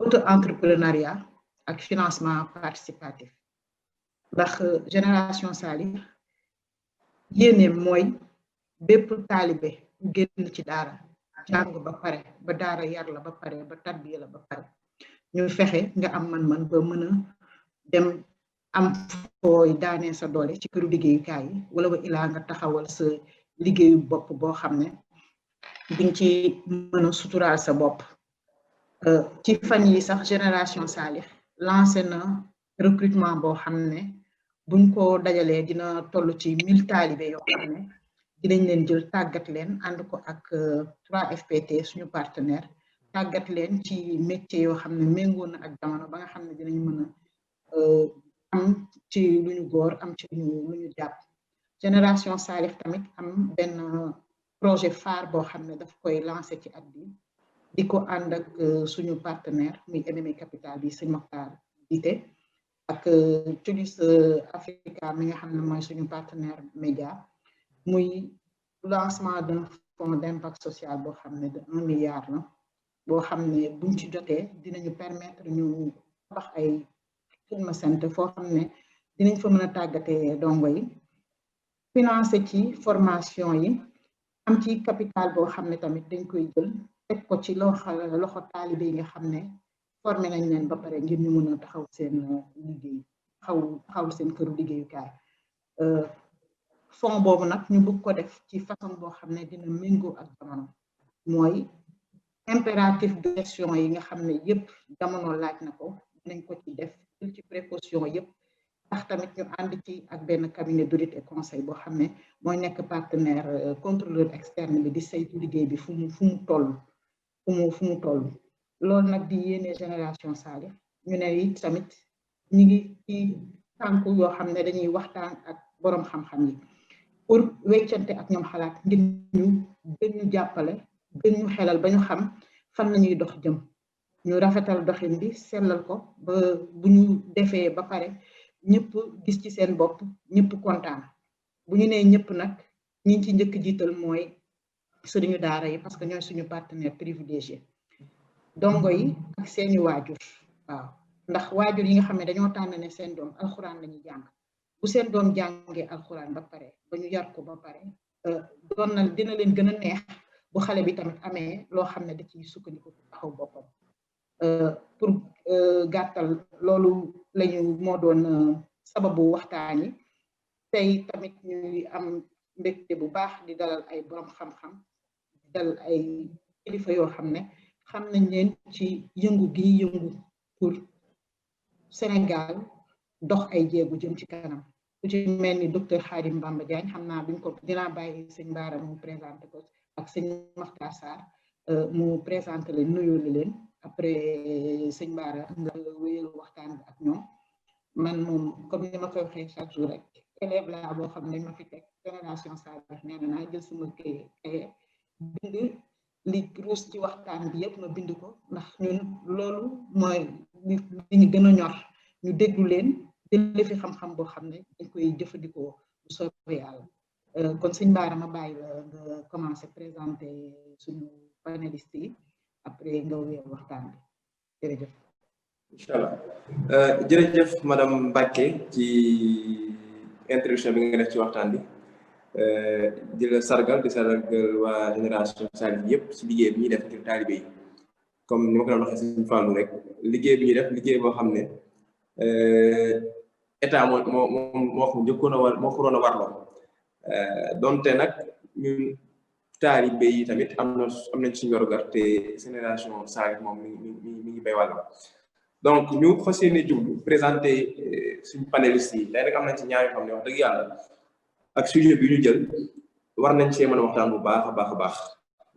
auto-entrepreneuriat ak financement participatif ndax Génération Sali yéene mooy bépp taalibe génn ci daara jàng ba pare ba daara yar la ba pare ba tarbiya la ba pare ñu fexe nga am man-man ba mën a dem am fooy daanee sa doole ci këru liggéeyukaay yi wala ba ilaa nga taxawal sa liggéeyu bopp boo xam ne dinga ci mën a suturaal sa bopp ci fan yi sax Génération Sali lancé na recrutement boo xam ne buñ ko dajalee dina toll ci 1000 taalibe yoo xam ne dinañ leen jël tàggat leen ànd ko ak 3FPT suñu partenaire tàggat leen ci métier yoo xam ne méngoo na ak jamono ba nga xam ne dinañ mën a am ci lu ñu góor am ci lu ñu jàpp Génération Sali tamit am benn projet phare boo xam ne daf koy lancé ci at bi di ko ànd ak suñu partenaire muy MMA Capital bi sëñ Mokhtar Dité ak Tulis Africa mi nga xam ne mooy suñu partenaire média muy lancement d'un fonds d'impact social boo xam ne de 1 milliard la boo xam ne buñ ci jotee dinañu permettre ñu tabax ay film centre foo xam ne dinañ fa mën a tàggatee dongo yi financé ci formation yi am ci capital boo xam ne tamit dañ koy jël teg ko ci loxo taalibe yi nga xam ne formé nañ leen ba pare ngir ñu mën a taxaw seen liggéey taxaw seen këru liggéeyukaay fonds boobu nag ñu bëgg ko def ci façon boo xam ne dina méngoo ak jamono mooy impératif de gestion yi nga xam ne yëpp jamono laaj na ko dinañ ko ci def jël ci précaution yëpp tax tamit ñu ànd ci ak benn cabinet d'audit et conseil boo xam ne mooy nekk partenaire contrôleur externe bi di saytu liggéey bi fu mu toll loolu nag di yéene Génération Sali ñu ne it tamit ñu ngi ci tànku yoo xam ne dañuy waxtaan ak boroom xam-xam yi pour weccante ak ñoom xalaat ngir ñu gën ñu jàppale gën ñu xelal ba ñu xam fan lañuy dox jëm ñu rafetal doxin bi sellal ko ba bu ñu defee ba pare ñëpp gis ci seen bopp ñëpp kontaan bu ñu nee ñëpp nag ñi ci njëkk jiital mooy suñu daara yi parce que ñooy suñu partenaire privilégié dongo yi ak seeni waajur waaw ndax waajur yi nga xam ne dañoo tànn ne seen doom alxuraan lañuy jàng bu seen doom jàngee alxuraan ba pare ba ñu yar ko ba pare dina leen gën a neex bu xale bi tamit amee loo xam ne da ciy sukkandiku taxaw boppam pour gàttal loolu lañu moo doon sababu waxtaan yi tey tamit ñuy am mbégte bu baax di dalal ay borom xam-xam di dalal ay kilifa yoo xam ne xam nañ leen ci yëngu gi yëngu pour Sénégal dox ay jéegu jëm ci kanam ku ci mel ni docteur Khadim Bamba Diagne xam naa buñ ko dinaa bàyyi sëñ Bara mu présenté ko ak sëñ Makhtar Sarr mu présenté leen nuyoo leen après sëñ Bara nga wéyal waxtaan bi ak ñoom man moom comme ni ma koy waxee chaque jour rek élève la boo xam ne ma fi teg Génération Sali nee na naa jël sama kaye bind li ruus ci waxtaan bi yëpp ma bind ko ndax ñun loolu mooy li ñu gën a ñor ñu déglu leen jëlee fi xam-xam boo xam ne dañ koy jëfandikoo bu soobee yàlla kon sëñ Bara ma bàyyi la nga commencé présenté suñu panélistes yi après nga wéyal waxtaan bi jërëjëf. incha allah jërëjëf madame Mbacke ci introduction bi nga def ci waxtaan bi di la sargal di sargal waa Génération Sali yëpp ci liggéey bi ñuy def ngir taalibe yi comme ni ma ko doon waxee suñu fàllu rek liggéey bi ñuy def liggéey boo xam ne état moo ko njëkkoon a war moo ko waroon a warloo donte nag ñun taalibe yi tamit am nañ suñu warugar te Génération Sali moom mi ngi bay wàllam donc ñu fas yéene jublu présenté suñu panélistes yi day rek am nañ ci ñaar yoo xam ne wax dëgg yàlla ak sujet bi ñu jël war nañ cee mën a waxtaan bu baax a baax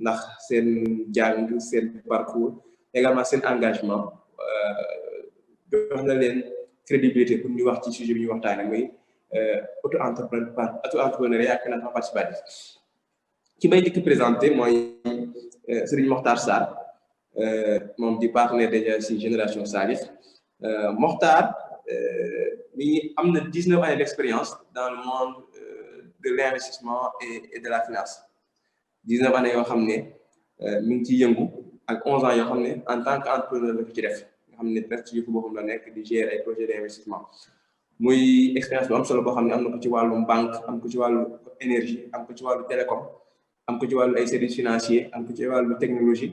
ndax seen jàng seen parcours également seen engagement jox na leen crédibilité pour ñu wax ci sujet bi ñuy waxtaanee muy auto-entrepreneuriat ak financement participatif ki may njëkk présenté mooy Serigne Mokhtar Sarr moom di partenaire déjà ci Génération Sali Mokhtar mi am na 19 années d'expérience dans le monde de l'investissement et de la finance 19 années yoo xam ne mi ngi ciy yëngu ak 11 ans yoo xam ne en tant que entrepreneur la ko ci def nga xam ne presque ci yëfu boppam la nekk di gérer ay projet d'investissement muy expérience bu am solo boo xam ne am na ko ci wàllum banque am ko ci wàllu énergie am ko ci wàllu télécom am ko ci wàllu ay services financiers am ko ci wàllu technologie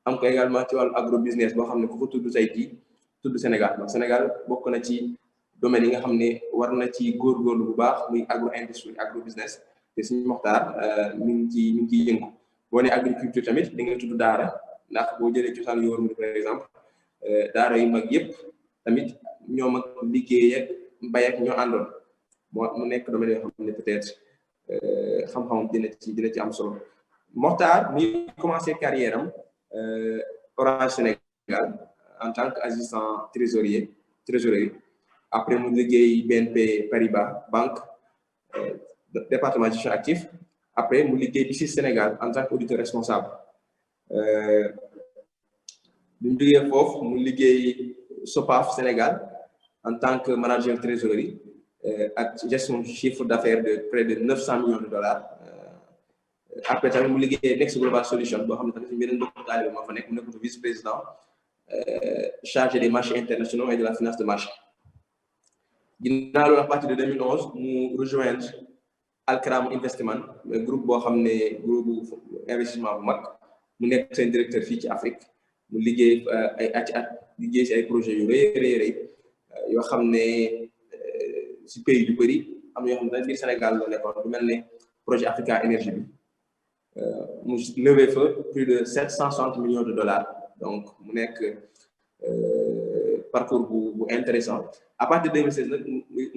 am ko également ci wàllu agro business boo xam ne ku ko tudd say kii tudd Sénégal donc Sénégal bokk na ci domaine yi nga xam ne war na ci góorgóorlu bu baax muy agro industrie agro business te suñu Mokhtar mi ngi ciy yëngu boo ne agriculture tamit di nga tudd daara ndax boo jëlee cosaan yoor mu par exemple daara yu mag yëpp tamit ñoom ak liggéey ak mbay ak ñoo àndoon mu nekk domaine yoo xam ne peut-être xam-xam dina ci am solo Mokhtar mi commencé carrière am Orange Sénégal en tant qu'assistant trésorier après mu liggéey BNP Paribas banque département de gestion actif après mu liggéey BICIS Sénégal en tant qu'auditeur responsable bi mu jógee foofu mu liggéey SOPAF Sénégal en tant que manager trésorerie ak gestion chiffre d'affaires de près de 900 millions de dollars après tamit mu liggéey Next Global Solution boo xam ne tamit beneen mbokku taalibe moo fa nekk mu nekk vice-président chargé des marchés internationaux et de la finance de marché. Ginnaaw loolu à partir de 2011 mu rejoindre Alkram Investment groupe boo xam ne groupe investissement bu mag mu nekk seen directeur fii ci Afrique mu liggéey ay at liggéey si ay projets yu rëy yoo xam ne si pays yu bëri am yoo xam ne biir Sénégal la nekkoon bu mel ne projet Africa Énergie bi mu levé fa plus de 760 millions de dollars donc mu nekk parcours bu intéressant à partir de 2016 nag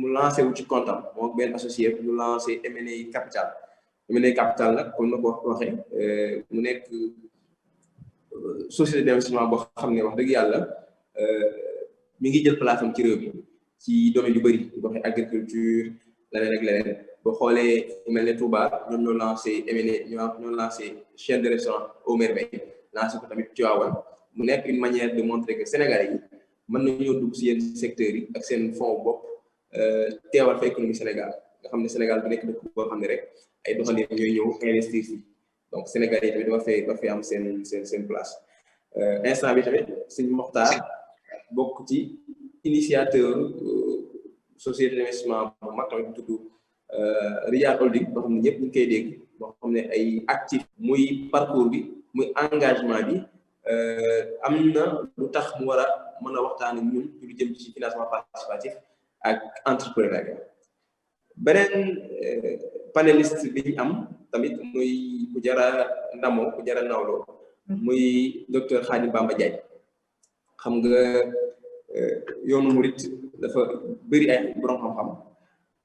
mu lancé wu ci comptam moom benn associé mu lancé M&A Capital nag comme na ko waxee mu nekk société d'investissement boo xam ne wax dëgg yàlla mi ngi jël place am ci réew mi ci domaine yu bëri boo waxee agriculture leneen boo xoolee fu mel ne Touba ñoom ñoo lancé M&A ñoo lancé chaîne de restaurant Aux Merveilles lancé ko tamit Tivaouane mu nekk une manière de montrer que Sénégalais yi mën nañoo dugg si yenn secteurs yi ak seen fonds bopp teewal fa économie Sénégal nga xam ne Sénégal bu nekk dëkk boo xam ne rek ay doxalin ñooy ñëw investir fii donc Sénégal yi tamit dafa fay am seen place instant bi tamit Sëñ Mokhtar bokk ci initiateur société d'investissement bu mag tamit tudd Riyad Holding boo xam ne ñëpp ñu ngi koy dégg boo xam ne ay actif muy parcours bi muy engagement bi am na lu tax mu war a mën a waxtaan ak ñun lu jëm ci financement participatif ak entrepreneuriat beneen panéliste bi ñu am tamit muy ku jara ndamoo ku jara nawloo muy docteur Khadim Bamba Diagne xam nga yoonu murit dafa bëri ay borom xam-xam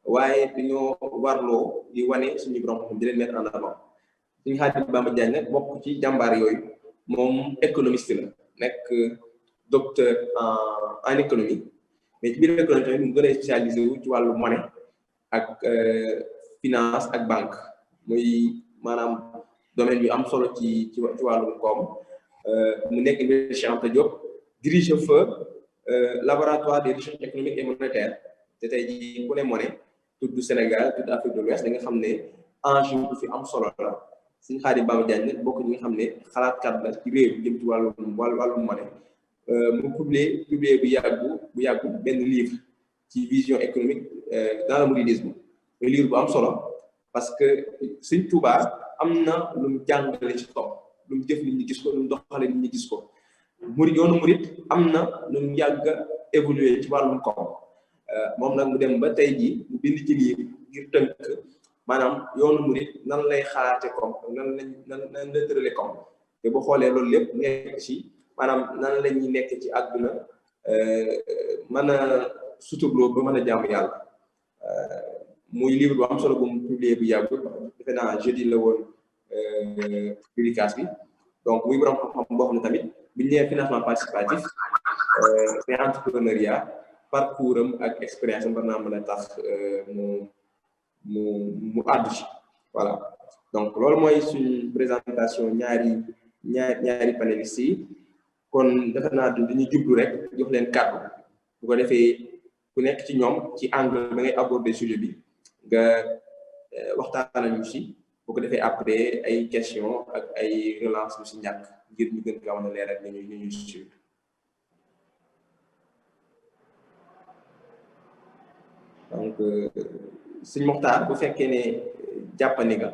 waaye dañoo warloo di wane suñu borom xam-xam di leen mettre en avant suñu Khadim Bamba Diagne nag bokk ci jàmbaar yooyu moom économiste la nekk docteur en économie mais ci biir économie tamit mu gën a spécialisé wu ci wàllu monnaie ak finance ak banque muy maanaam domaine yu am solo ci wàllu koom mu nekk Université Cheikh Anta Diop dirige fa laboratoire des recherches économiques et monétaires te tey jii ku ne monnaie tudd Sénégal tudd Afrique de l'Ouest da nga xam ne enjeu bu fi am solo la Sëñ Khadim Bamba Diagne nag bokk ñi nga xam ne xalaatkat la ci réew jëm ci wàllu monnaie mu publié bu yàggu benn livre ci vision économique dans le mouridisme un livre bu am solo parce que Sëñ Touba am na lu mu jàngale ci kaw lu mu def nit ñi gis ko lu mu doxale nit ñi gis ko yoonu murid am na lu mu yàgg a évoluer ci wàllum koom moom nag mu dem ba tey jii mu bind ci livre ngir tënk maanaam yoonu murid nan lay xalaate koom nan la tërale koom te boo xoolee loolu lépp nekk ci maanaam nan la ñuy nekk ci àdduna mën a suturloo ba mën a jaamu yàlla muy livre bu am solo bu mu publié bu yàggul defe naa jeudi la woon publication bi donc muy borom xam-xam boo xam ne tamit bu ñu nee financement participatif mais entrepreneuriat parcours am ak expérience am war naa mën a tax mu àddu ci voilà donc loolu mooy suñ présentation ñaari panélistes yi kon defe naa dañuy jublu rek jox leen kàddu bu ko defee ku nekk ci ñoom ci angle ba ngay aborder sujet bi nga waxtaan nañu si bu ko defee après ay question ak ay relance lu si ñàkk ngir ñu gën gaaw a leer ak ni ñuy suivre. donc sëñ Mokhtar bu fekkee ne jàppandi nga.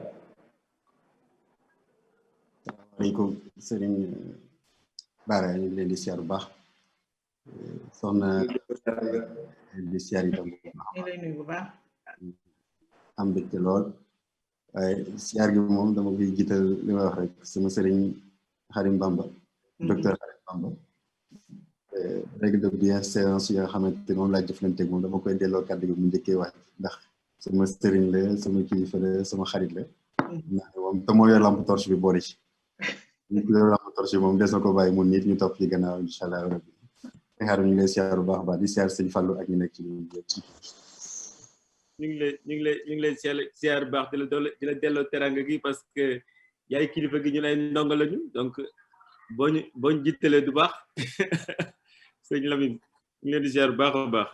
asalaamaaleykum sëriñ Bara ñu ngi leen di siyaar bu baax soxna di siyaar itam bu baax am mbégte lool waaye siyaar gi moom dama koy jiital li ma wax rek sama sëriñ Xarim Bamba docteur Xarim Bamba règle de bienséance yi nga xamante moom laa jëflanteeg moom dama koy delloo kàddu gi mu njëkkee wax ndax sama sëriñ la sama kilifa la sama xarit la ndax moom te moo yor lamp torche bi boori ci ñu ko yor lamp torche bi moom des na ko bàyyi mun nit ñu topp ci gannaaw incha allah rabbi xaar ñu ngi lay siyaar bu baax a baax di siyaar sëñ Fallou ak ñu nekk ci ñu ngi lay siyaar bu baax di la delloo teranga gi parce que yaay kilifa gi ñu lay ndongo lañu donc boo ñu jiitalee du baax sëñ Lamine ñu ngi leen di siyaar bu baax a baax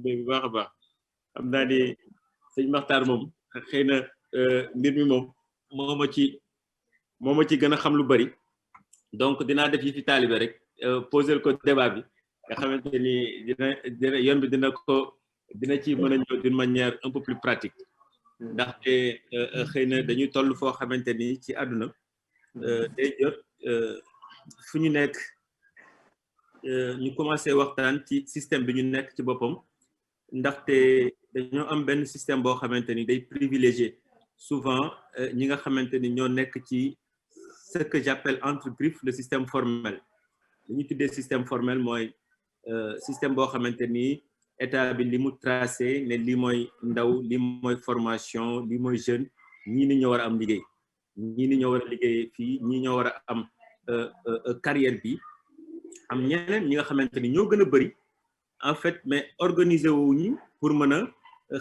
bu baax a baax xam naa ni sëñ Maxtaar moom xëy na mbir mi moom moo ma ci gën a xam lu bari donc dinaa def yi fi taalibe rek poser ko débat bi nga xamante ni dina yoon bi dina ci mën a ñëw d'une manière un peu plus pratique ndaxte xëy na dañuy toll foo xamante ni ci àdduna day jot fu ñu nekk ñu commencé waxtaan ci système bi ñu nekk ci boppam ndaxte dañoo am benn système boo xamante ni day privilégié souvent ñi nga xamante ni ñoo nekk ci ce que j'appelle entre griffes le système formel li ñu tuddee système formel mooy système boo xamante ni état bi li mu tracé ne lii mooy ndaw lii mooy formation lii mooy jeune ñii ni ñoo war a am liggéey ñii ni ñoo war a liggéey fii ñii ñoo war a am carrière bi am ñeneen ñi nga xamante ni ñoo gën a bëri en fait mais organiser wuñu pour mën a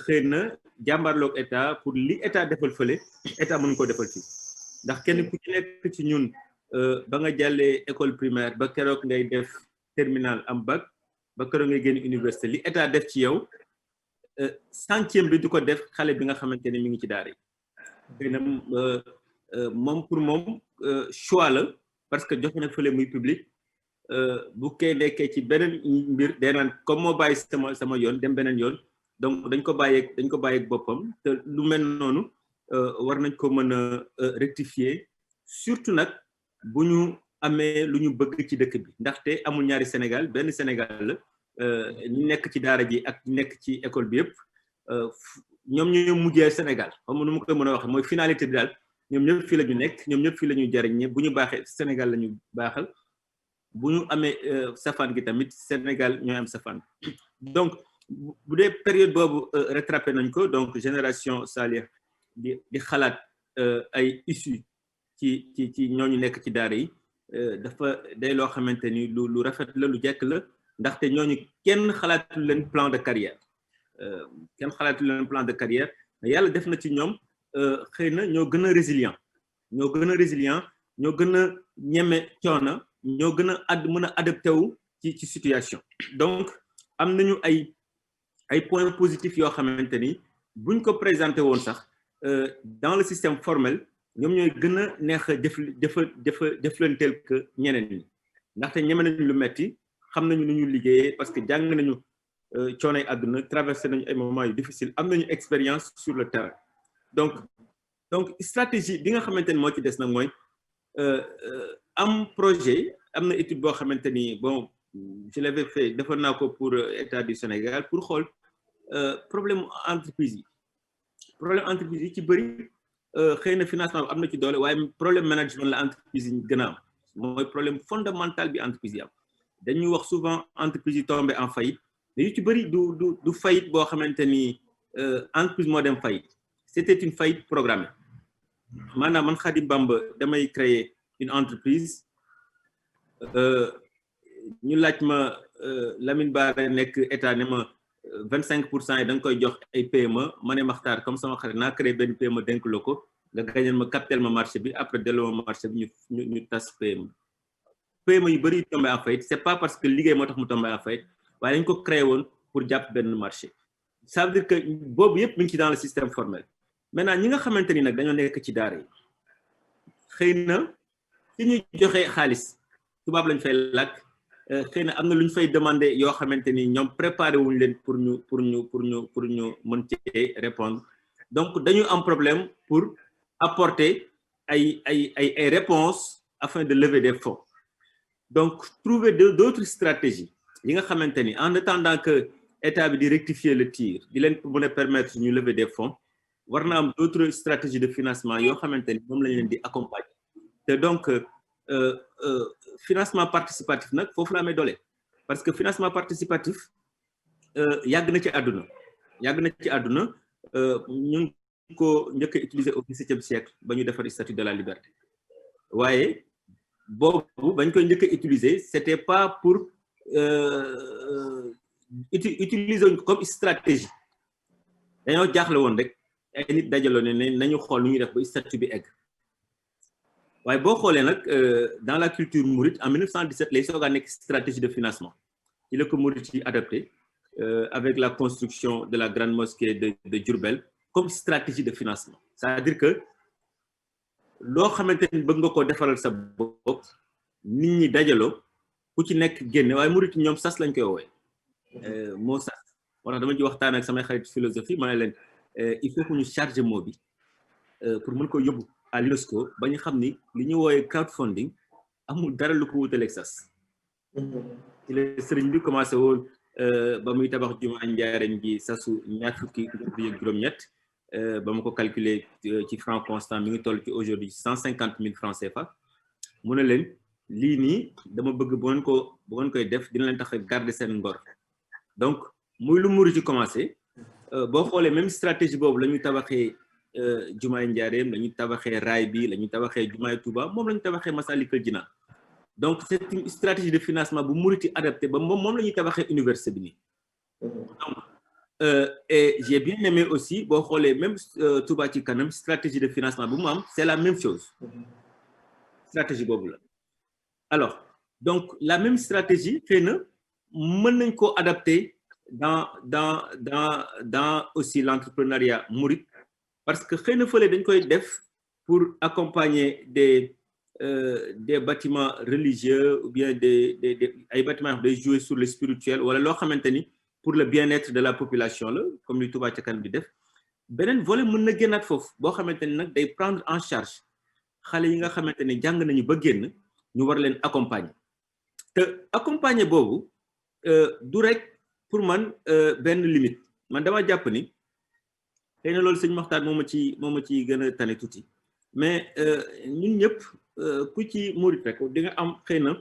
xëy na jàmbarloog état pour li état defal fële état mënu ko defal fii ndax kenn ku ci nekk ci ñun ba nga jàllee école primaire ba keroog ngay def terminal am bac ba keroog ngay génn université li état def ci yow centième bi du ko def xale bi nga xamante ne mi ngi ci daara yi xëy na moom pour moom choix la parce que joxe na fële muy public bu kay nekkee ci beneen mbir day naan comme moo bàyyi sama yoon dem beneen yoon donc dañ ko bàyyeeg boppam te lu mel noonu war nañ ko mën a rectifier surtout nag bu ñu amee lu ñu bëgg ci dëkk bi ndaxte amul ñaari Sénégal benn Sénégal la ñu nekk ci daara ji ak ñu nekk ci école bi yëpp ñoom ñoo mujjee Sénégal xam nu ma koy mën a wax mooy finalité bi daal ñoom ñëpp fii la ñu nekk ñoom ñëpp fii la ñu jariñe bu ñu baaxee Sénégal la ñu baaxal bu ñu amee safaan gi tamit Sénégal ñooy am safaan donc bu dee période boobu rattrapé nañ ko donc génération Saliha di xalaat ay issues ci ñooñu nekk ci daara yi dafa day loo xamante ni lu rafet la lu jekk la ndaxte ñooñu kenn xalaatul leen plan de carrière yàlla def na ci ñoom xëy na ñoo gën a résilient ñoo gën a ñeme coono ñoo gën a mën a adapté wu ci situation donc am nañu ay points positifs yoo xamante ni buñ ko présenté woon sax dans le système formel ñoom ñooy gën a neex a jëflanteel que ñeneen ñi ndaxte ñeme nañu lu metti xam nañu nu ñu liggéeyee parce que jàng nañu coonoy àdduna traversé nañu ay moments yu difficile am nañu expérience sur le terrain donc stratégie bi nga xamante ni moo ci des nag mooy am projet am na étude boo xamante ni bon je l'avais fait defoon naa ko pour état du Sénégal pour xool problème entreprise yi ci bëri xëy na financement bi am na ci doole waaye problème management la entreprise yi gën a am mooy problème fondamental bi entreprise yi am dañuy wax souvent entreprise yi tombé en faillite mais yu ci bëri du faillite boo xamante ni entreprise moo dem faillite c'était une faillite programmée maanaam man Khadim Bamba damay créer une entreprise ñu laaj ma Lamine Bara nekk état ne ma 25% yi da nga koy jox ay PME ma ne Maxtaar comme sama xarit naa créé benn PME dénk la ko nga gañal ma capital ma marché bi après delloo ma marché bi ñu tas PME yu bëri tombé en faillite c'est pas parce que liggéey moo tax mu tombé en faillite waaye dañ ko créé woon pour jàpp benn marché ça veut dire que boobu yëpp mi ngi ci dans le système formel maintenant ñi nga xamante ni nag dañoo nekk ci daara yi xëy na fi ñuy joxe xaalis tubaab lañ fay làkk xëy na am na lu ñu fay demander yoo xamante ni ñoom préparé wuñ leen pour ñu mën cee répondre donc dañu am problème pour apporter ay réponses afin de lever des fonds donc trouver d'autres stratégies yi nga xamante ni en attendant que état bi di rectifier le tir di leen mën a permettre ñu lever des fonds war na am d'autres stratégies de financement yoo xamante ni moom lañ leen di accompagner te donc financement participatif nag foofu la amee doole parce que financement participatif yàgg na ci àdduna ñu ngi ko njëkk a utiliser au XVIIe siècle ba ñu defar statut de la liberté waaye boobu bañ koy njëkk a utiliser c'était pas pour utiliser comme stratégie dañoo jaaxle woon rek ay nit dajaloo ne nañu xool nu ñuy def ba statut bi egg waaye boo xoolee nag dans la culture mouride en 1917 lay soog a nekk stratégie de financement ci la ko mouride yi adapté avec la construction de la grande mosquée de Diourbel comme stratégie de financement c'est-à-dire que loo xamante ni bëgg nga ko defaral sa bopp nit ñi dajaloo ku ci nekk génne waaye mouride ñoom sas lañ koy woowee moo sas moo tax dama ci waxtaan ak samay xarit philosophie ma ne leen il faut que ñu charger mot bi pour mën ko yóbbu à l'UNESCO ba ñu xam ni li ñu wooyee crowdfunding amul dara lu ko wutaleeg sas ci la sëriñ bi commencé woon ba muy tabax jumaa Njaareem ji sasu ñaar fukki ak juróom-ñett ba ma ko calculer ci franc constant mi ngi toll ci aujourd'hui 150 000 francs CFA mu ne leen lii nii dama bëgg bu ngeen koy def dina leen tax a garder seen ngor donc muy lu muri ci commencé boo xoolee même stratégie boobu la ñuy tabaxee jumaay Njaareem la ñuy tabaxee raay bi la ñuy tabaxee jumaay Touba moom la ñuy tabaxee Massalikul Jinaan donc c'est une stratégie de financement bu muriti adapté ba moom la ñuy tabaxee université bi nii donc et j'ai bien aimé aussi boo xoolee même Touba ci kanam stratégie de financement bu mu am c'est la même chose stratégie boobu la alors donc la même stratégie xëy na mën nañ ko adapter dans aussi l'entrepreneuriat mouride parce que xëy na fële dañ koy def pour accompagner des bâtiments religieux ou bien ay bâtiments yoo xam day jouer sur le spirituel wala loo xamante ni pour le bien-être de la population la comme li Touba ca kanam di def beneen volet mën na génnaat foofu boo xamante ni nag day prendre en charge xale yi nga xamante ni jàng nañu ba génn ñu war leen accompagner te accompagner boobu du rek pour man benn limite man dama jàpp ni xëy na loolu sëñ Maxtaar moo ma ci gën a tane tuuti mais ñun ñëpp ku ci murit rek di nga am xëy na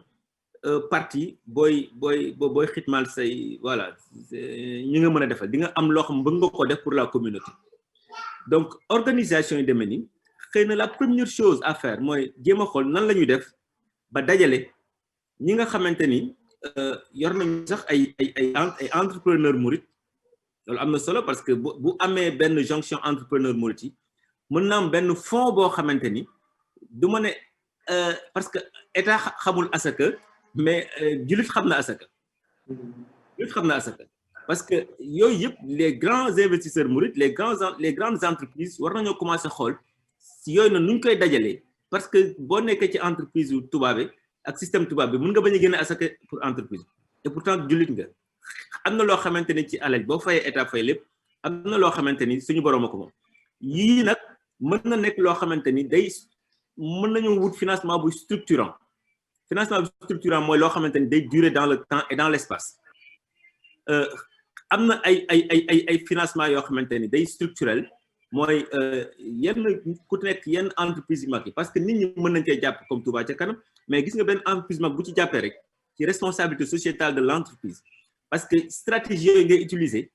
parti booy xitmaal say voilà ñi nga mën a defal di nga am loo xam bëgg nga ko def pour la communauté donc organisation yi demee ni xëy na la première chose à faire mooy jéem a xool nan la ñuy def ba dajale ñi nga xamante ni yor nañu sax ay entrepreneur murit loolu am na solo parce que bu amee benn jonction entrepreneur murit yi mën na am benn fonds boo xamante ni du ma ne parce que état xamul asaka mais jullit xam na asaka parce que yooyu yëpp les grands investisseurs mourides les grandes entreprises war nañoo commencer xool si yooyu noonu nu ñu koy dajalee parce que boo nekkee ci entreprise yu tubaabe ak système tubaab bi mën nga bañ a génne asaka pour entreprise et pourtant jullit nga am na loo xamante ni ci alal boo fayee état fay lépp am na loo xamante ni suñu borom a ko moom yii nag mën na nekk loo xamante ni mën nañu wut financement bu structurant mooy loo xamante ni day durer dans le temps et dans l'espace am na ay financement yoo xamante ni day structurel mooy yenn ku nekk yenn entreprise yu mag yi parce que nit ñi mën nañ koy jàpp comme Touba ca kanam mais gis nga benn entreprise mag bu ci jàppee rek ci responsabilité sociétale de l'entreprise parce que stratégie yooyu ngay utiliser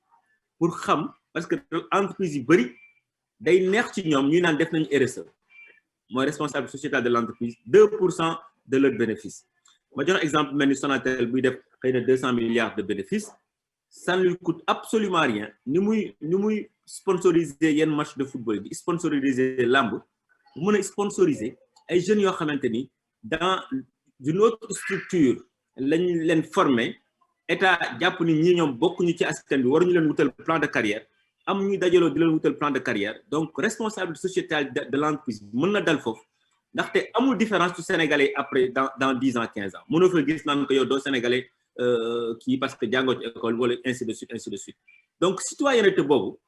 pour xam parce que entreprise yu bëri day neex ci ñoom ñuy naan def nañu RSE mooy responsabilité sociétale de l'entreprise 2% de leur bénéfice ma jox exemple mel ni Sonatel buy def xëy na 200 milliards de bénéfices ça ne lui coûte absolument rien ni muy sponsoriser yenn match de football bi sponsoriser lamb bu mën a sponsoriser ay jeunes yoo xamante ni dans une autre structure lañ leen former état jàpp ni ñi ñoom bokkuñu ci askan bi waruñu leen wutal plan de carrière am ñuy dajaloo di leen wutal plan de carrière donc responsabilité sociétale de l'entreprise mën na dal foofu ndaxte amul différence su sénégalais après dans 10 ans 15 ans mënoo fa gis naan ko yow doo sénégalais kii parce que jàngoo ci école wala ainsi de suite donc citoyenneté boobu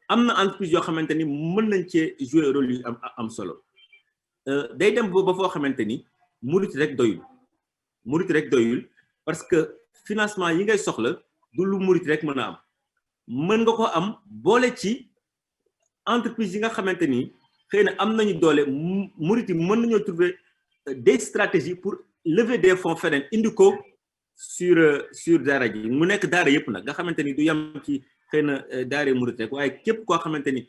am na entreprise yoo xamante ni mën nañ cee jouer rôle yu am solo day dem ba foo xamante ni murit rek doyul parce que financement yi ngay soxla du lu murit rek mën a am mën nga ko am boole ci entreprise yi nga xamante ni xëy na am nañu doole murit yi mën nañoo trouver des stratégies pour lever des fonds feneen indi ko sur daara ji mu nekk daara yëpp nag nga xamante ni du yem ci xëy na daara murit rek waaye képp koo xamante ni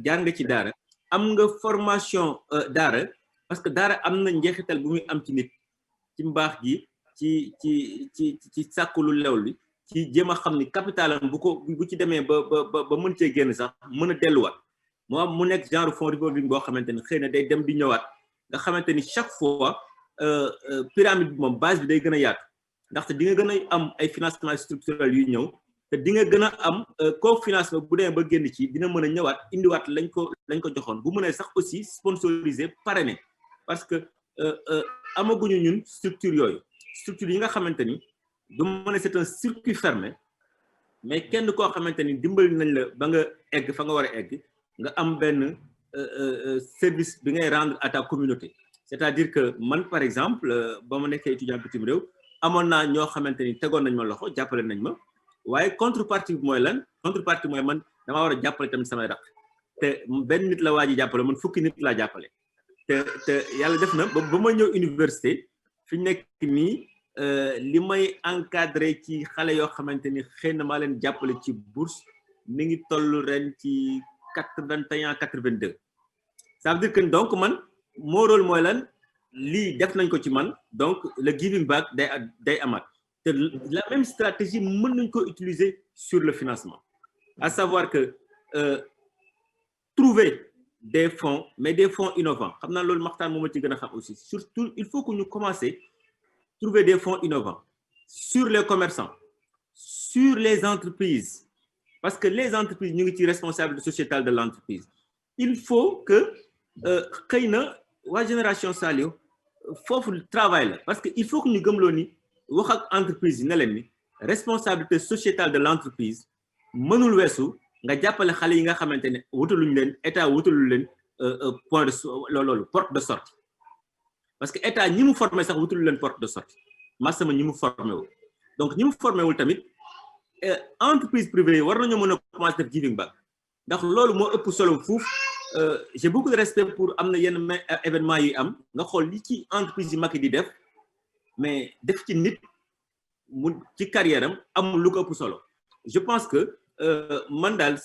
jaar nga ci daara am nga formation daara parce que daara am na njeexital bu muy am ci nit ci mbaax gi ci sàkku lu lew li ci jéem a xam ni capitalam bu ci demee ba mën cee génn sax mën a delluwaat mu nekk genre fonds revolving boo xamante ni xëy na day dem di ñëwaat nga xamante ni chaque fois pyramide bi moom base bi day gën a yaatu ndaxte di nga gën a am ay financement structurel yu ñëw te di nga gën a am cofinancement bu demee ba génn ci dina mën a ñëwaat indiwaat lañ ko joxoon bu mënee sax aussi sponsorisé parrainé parce que amaguñu ñun structure yi nga xamante ni du ma ne c'est un circuit fermé mais kenn koo xamante ni dimbali nañ la ba nga egg fa nga war a egg nga am benn service bi ngay rendre à ta communauté c'est-à-dire que man par exemple ba ma nekkee étudiant bitim réew amoon naa ñoo xamante ni tegoon nañ ma loxo jàppale nañ ma waaye contrepartie bi mooy lan contrepartie mooy man damaa war a jàppale tamit samay rakk te benn nit la waa ji jàppale man fukki nit laa jàppale te yàlla def na ba ma ñëw université fi nekk nii li may encadré ci xale yoo xamante ni xëy na maa leen jàppale ci bourse mi ngi toll ren ci 81 82 ça veut dire que donc man moo rôle mooy lan lii def nañ ko ci man donc le giving back day amaat te la même stratégie mën nañ ko utiliser sur le financement à savoir que trouver des fonds mais des fonds innovants xam naa loolu maxtaan moo ma ci gën a xam aussi surtout il faut que ñu commencer trouver des fonds innovants sur les commerçants sur les entreprises parce que les entreprises ñu ngi ci responsabilité sociétale de l'entreprise il faut que xëy na waa génération Saliou foofu travail la parce que il faut que ñu gëmloo ni wax ak entreprise yi ne leen ni responsabilité sociétale de l'entreprise mënul weesu nga jàppale xale yi nga xamante ne wutaluñ leen état wutalu leen point de loolu porte de sortie parce que état ñi mu formé sax wutalu leen porte de sortie massama ñi mu formé wul donc ñi mu formé wul tamit entreprise privée yi war nañoo mën a commencer def giving back ndax loolu moo ëpp solo fuuf j'ai beaucoup de respect pour am na yenn événement yi am nga xool li ci entreprise yi mag yi di def mais def ci nit mu ci carrière am amul lu ko ëpp solo je pense que man daal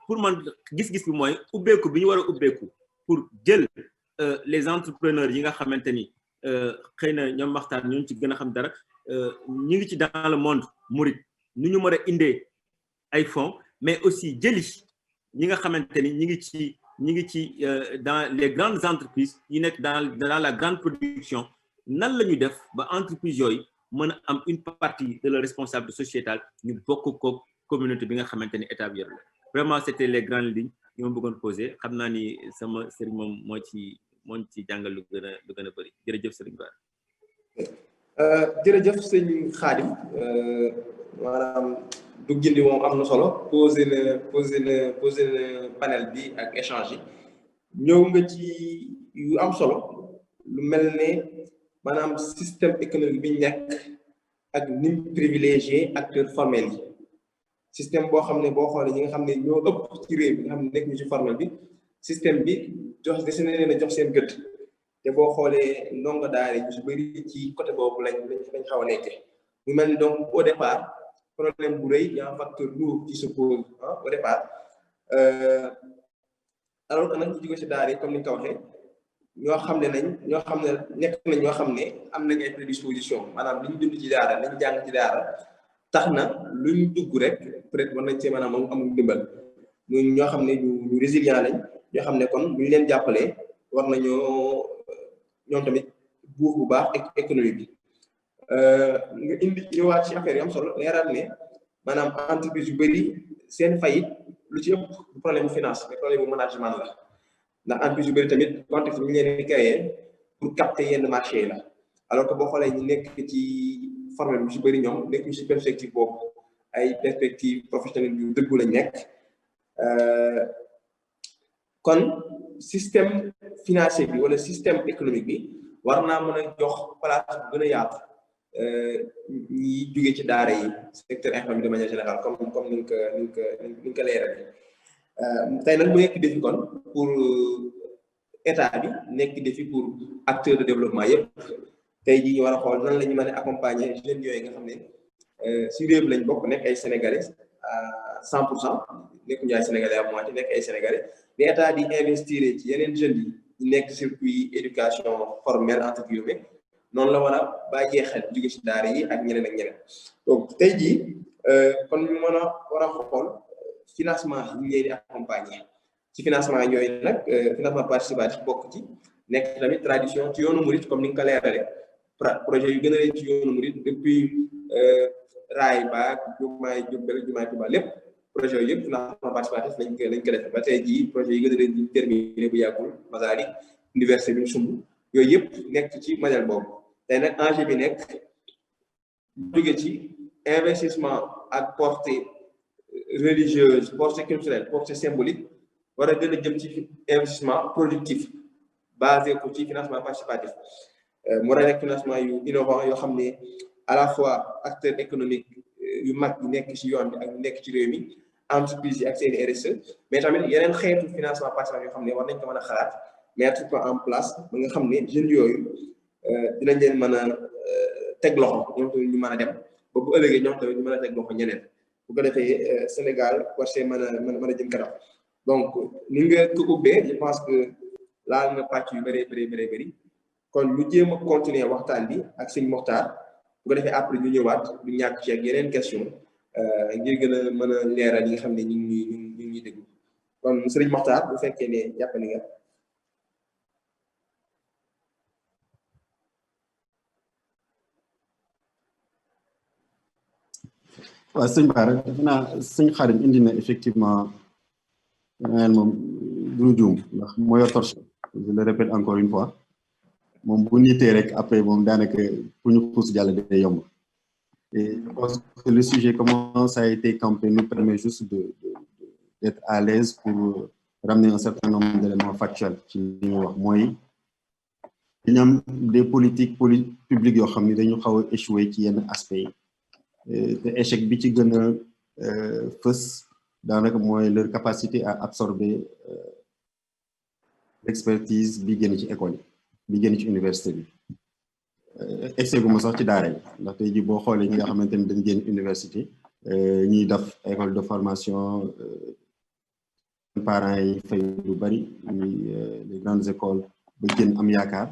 pour man gis-gis bi mooy ubbeeku bi ñu war a ubbeeku pour jël les entrepreneurs yi nga xamante ni xëy na ñoom waxtaan ñooñu ci gën a xam dara ñu ngi ci dans le monde murit nu ñu mën a indee ay fonds mais aussi jëli ñi nga xamante ni ñi ngi ci dans les grandes entreprises yi nekk dans la grande production nan la ñu def ba entreprise yooyu mën a am une partie de la responsabilité sociétale ñu bokk ko communauté bi nga xamante ni état bi yor la vraiment c'était les grandes lignes yi ma bëggoon poser xam naa ni sama sëriñ moom moo ci jàngal lu gën a bëri jërëjëf sëriñ Ba. jërëjëf sëñ Khadim maanaam du gindi moom am na solo posé na panel bi ak échange yi ñëw nga ci yu am solo lu mel ne maanaam système économique bi ñu nekk ak ni mu privilégié acteurs formels yi système boo xam ne boo xoolee ñi nga xam ne ñoo ëpp ci réew bi nga xam ne nekk ñu ci formel bi système bi des na leen a jox seen gëdd te boo xoolee ndongo daara ñu su bëri ci côté boobu lañ xaw a nekkee mu mel ni donc au départ problème bu rëy y a un facteur lourd qui se pose au départ alors que nag ci jóge si daara yi comme ni nga ko waxee ñoo xam ne nekk nañ ñoo xam ne am nañ ay prédisposition maanaam li ñu dund ci daara li ñu jàng ci daara tax na lu ñu dugg rek peut-être war nañ see maanaam amul dimbal ñoo xam ne ñu résilient lañ ñoo xam ne kon bu ñu leen jàppalee war nañoo ñoom tamit buuf bu baax économie bi nga indi ñëwaat ci affaire yi am solo leeral ne maanaam entreprise yu bëri seen fayit lu ci ëpp du problème bu finance mais problème bu management la ndax entreprise yu bëri tamit contexte bi ñu leen di créé pour capter yenn marché yi la alors que boo xoolee ñu nekk ci formel bi su bëri ñoom nekk ci perspective boobu ay perspective professionnelle yu dëggu lañ nekk kon système financier bi wala système économique bi war naa mën a jox place bu gën a yaatu ñi jóge ci daara yi secteur informel de manière générale comme ni nga ko leerale tey nag mu nekk défi kon pour état bi nekk défi pour acteur de développement yëpp tey jii ñu war a xool nan la ñu mën a accompagner jeunes yooyu nga xam ne si réew lañ bokk nekk ay sénégalais à 100% nekkuñu ay sénégalais à moitié nekk ay sénégalais mais état di investir ci yeneen jeunes yi ñu nekk circuit éducation formelle entre guillemets noonu la war a bàyyee xel jóge si daara yi ak ñeneen ak ñeneen donc tey jii kon ñu mën a war a xool financement yi ñu leen di accompagner ci financement yooyu nag financement participatif bokk ci nekk tamit tradition ci yoonu murit comme ni nga ko leerale projet yu gën a rëy ci yoonu murit depuis raay baak jumaay Jurbel jumaay Tuubaa lépp projet yooyu yëpp financement participatif lañ ko def ba tey jii projet yi gën a rëy ñu terminé bu yàggul Masalik université bi ñu sumb yooyu yëpp nekk ci modèle boobu tey nag enjeu bi nekk jóge ci investissement ak portée religieuse portée culturelle portée symbolique war a gën a jëm ci investissement productif basé ko ci financement participatif mu war a nekk financement yu innovant yoo xam ne à la fois acteur économique yu mag yi nekk ci yoon bi ak nekk ci réew mi entreprise yi ak seen RSE mais tamit yeneen xeetu financement participatif yoo xam ne war nañ ko mën a xalaat mettre ko en place ba nga xam ne jeunes yooyu dinañ leen mën a teg loxo ñoom tamit ñu mën a dem ba bu ëllëgee ñoom tamit ñu mën a teg loxo ñeneen bu ko defee Sénégal war see mën a jëm kanam donc ni nga ko ubbee je pense que laal nga pàcc yu bëri kon ñu jéem a continuer waxtaan bi ak sëñ Mokhtar bu ko defee après ñu ñëwaat du ñàkk ci ak yeneen question ngir gën a mën a leeral yi nga xam ne ñu ngi déglu kon sëriñ Mokhtar bu fekkee ne jàpp ni nga. waaw sëñ Bara defe naa sëñ Xaadim indi na effectivement moom du juum ndax moo yor torche je le répète encore une fois moom bu nitee rek après moom daanaka pour ñu xuus jàll day yomb et je pense que le sujet comment ça a été campé nous permet juste d'être à l'aise pour ramener un certain nombre d'éléments factuels ci li ñu wax mooy dañu am des politiques publiques yoo xam ni dañu xaw a échoué ci yenn aspects yi te échec bi ci gën a fës daanaka mooy leur capacité à absorber l'expertise bi génn ci école yi bi génn ci université bi exeguma sax ci daara yi ndax tey jii boo xoolee ñi nga xamante ni dañ génn université ñiy def école de formation parents yi fay lu bari ñuy les grandes écoles ba génn am yaakaar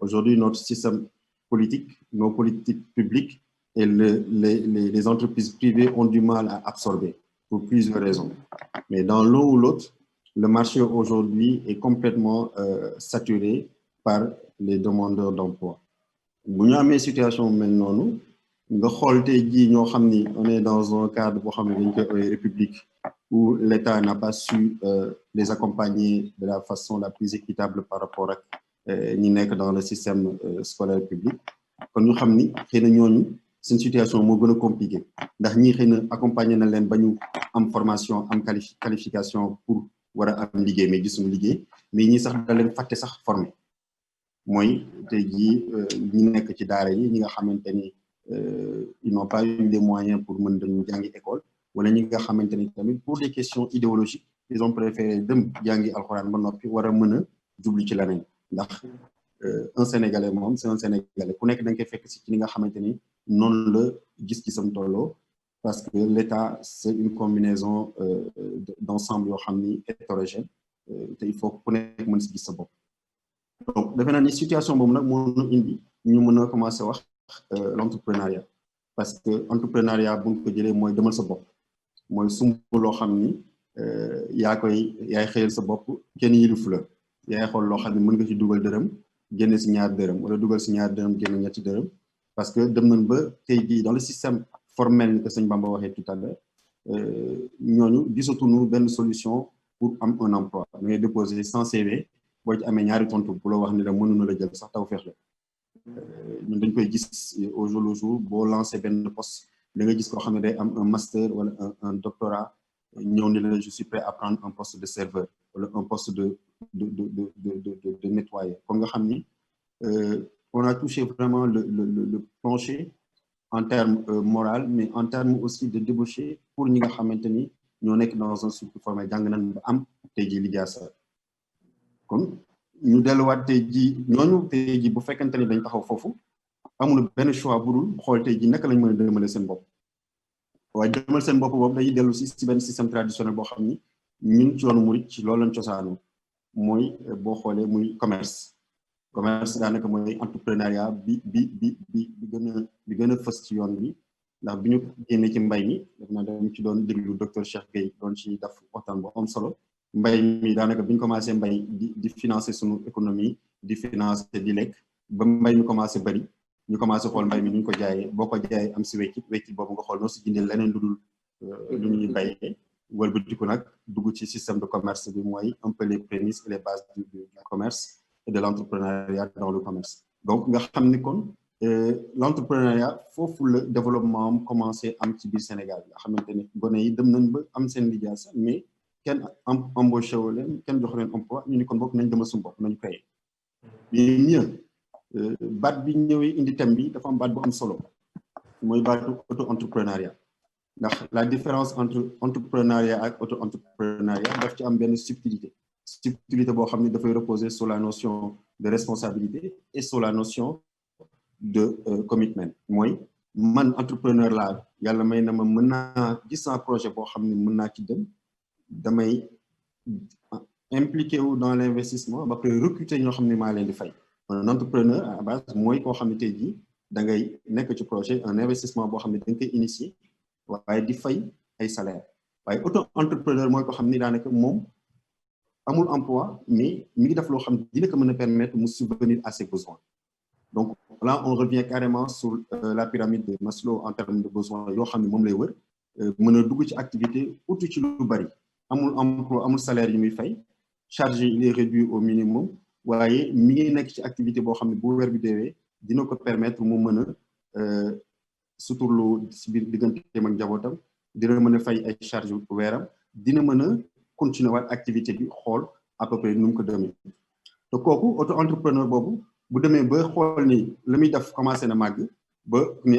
aujourd'hui notre système politique nos politiques publiques et les entreprises privées ont du mal à absorber pour plusieurs raisons. Mais dans l'un ou l'autre, le marché aujourd'hui est complètement saturé par les demandeurs d'emploi. Bu ñu amee situation mel noonu nga xool tey jii ñoo xam ni on est dans un cadre boo xam ne dañ koy république où l'État n'a pas su les accompagner de la façon la plus équitable par rapport ak ñi nekk dans le système scolaire public kon ñu xam ni xëy na ñooñu seen situation moo gën a compliqué ndax ñii xëy na accompagner na leen ba ñu am formation am qualification pour war a am liggéey mais gisuñu liggéey mais ñii sax da leen fàtte sax formé mooy tey jii ñi nekk ci daara yi ñi nga xamante ni ils n'ont pas eu les moyens pour mën dañu jàngi école wala ñi nga xamante ni tamit pour des questions idéologiques ils ont préféré dem jàngi alxuraan ba noppi war a mën a jublu ci leneen ndax un Sénégalais moom c'est un Sénégalais ku nekk da nga koy fekk si ci li nga xamante ni noonu la gis-gisam tolloo parce que l'État c'est une combinaison d'ensemble yoo xam ni hétérogène te il faut ku nekk mën si gis sa bopp donc defe naa ni situation boobu nag moo indi ñu mën a commencer wax l'entrepreneuriat parce que entrepreneuriat bu ñu ko jëlee mooy demal sa bopp mooy sumb loo xam ni yaay xëyal sa bopp kenn yilif la yaay xool loo xam ni mën nga ci dugal dërëm génne si ñaar dërëm wala dugal si ñaar dërëm génne ñetti dërëm parce que dem nañ ba tey jii dans le système formel ni que sëñ Bamba waxee tout à l'heure ñooñu gisatuñu benn solution pour am un emploi da ngay déposer 100 CV boo ci amee ñaari tontu bu la wax ni la mënuñu la jël sax taw feex la ñun dañ koy gis au jour le jour boo lancé benn poste da nga gis koo xam ne day am un master wala un doctorat ñëw ni la je suis prêt à prendre un poste de serveur wala un poste de nettoyeur comme nga xam ni on a touché vraiment le plancher en termes moral mais en termes aussi de débauché pour ñi nga xamante ni ñoo nekk dans un cycle formel jàng nañ ba am tey jii lijaasa kon ñu delluwaat tey jii ñooñu tey jii bu fekkente ni dañ taxaw foofu amul benn choix bu dul xool tey jii naka lañ mën a demale seen bopp waaye demal seen bopp boobu dañuy dellu si benn système traditionnel boo xam ni ñun ci yoonu murit ci loolu lañ cosaanu mooy boo xoolee muy commerce daanaka mooy entrepreneuriat bi gën a fës ci yoon bi ndax bi ñu génnee ci mbay mi def naa dañu ci doon déglu docteur Cheikh Gueye doon ci def waxtaan bu am solo mbay mi daanaka bi ñu commencé mbay di financer sunu économie di financer di lekk ba mbay mi commencé bari ñu commencé xool mbay mi ni ñu ko jaayee boo ko jaayee am si weccit boobu nga xool noo si jëndee leneen lu dul lu ñuy bayee wëlbatiku nag dugg ci système de commerce bi mooy un peu les prémices et les bases du commerce et de l'entrepreneuriat dans le commerce donc nga xam ni kon l'entrepreneuriat foofu le développement am commencé am ci biir Sénégal nga xamante ni gone yi dem nañ ba am seen lijaasa mais kenn embauché wu leen kenn jox leen emploi ñu ni kon bokk nañ demal suñu bopp nañu créé mais mieux baat bi ñëwee indi thème bi dafa am baat bu am solo mooy baatu auto-entrepreneuriat ndax la différence entre entrepreneuriat ak auto-entrepreneuriat daf ci am benn subtilité boo xam ne dafay reposer sur la notion de responsabilité et sur la notion de commitment mooy man entrepreneur laa yàlla may na ma mën naa gis naa projet boo xam ne mën naa ci dem damay impliqué wu dans l'investissement ba pare recruter ñoo xam ne maa leen di fay un entrepreneur à la base mooy koo xam ne tey jii da ngay nekk ci projet un investissement boo xam ne da nga koy initier waaye di fay ay salaire waaye auto-entrepreneur mooy koo xam ni daanaka moom amul emploi mais mi ngi def loo xam ne dina ko mën a permettre mu subvenir à ses besoins donc là on revient carrément sur la pyramide de Maslow en termes de besoins yoo xam ne moom lay wër mën a dugg ci activité uti ci lu bari amul emploi amul salaire yi muy fay chargé il est réduit au minimum waaye mi ngi nekk ci activité boo xam ne bu weer bi deewee dina ko permettre mu mën a suturlu si biir digganteem ak njabootam dina mën a fay ay charge weeram dina mën a continuer waat activité bi xool à peu près nu mu ko demee te kooku auto entrepreneur boobu bu demee ba xool ni la muy def commencé na màgg ba ni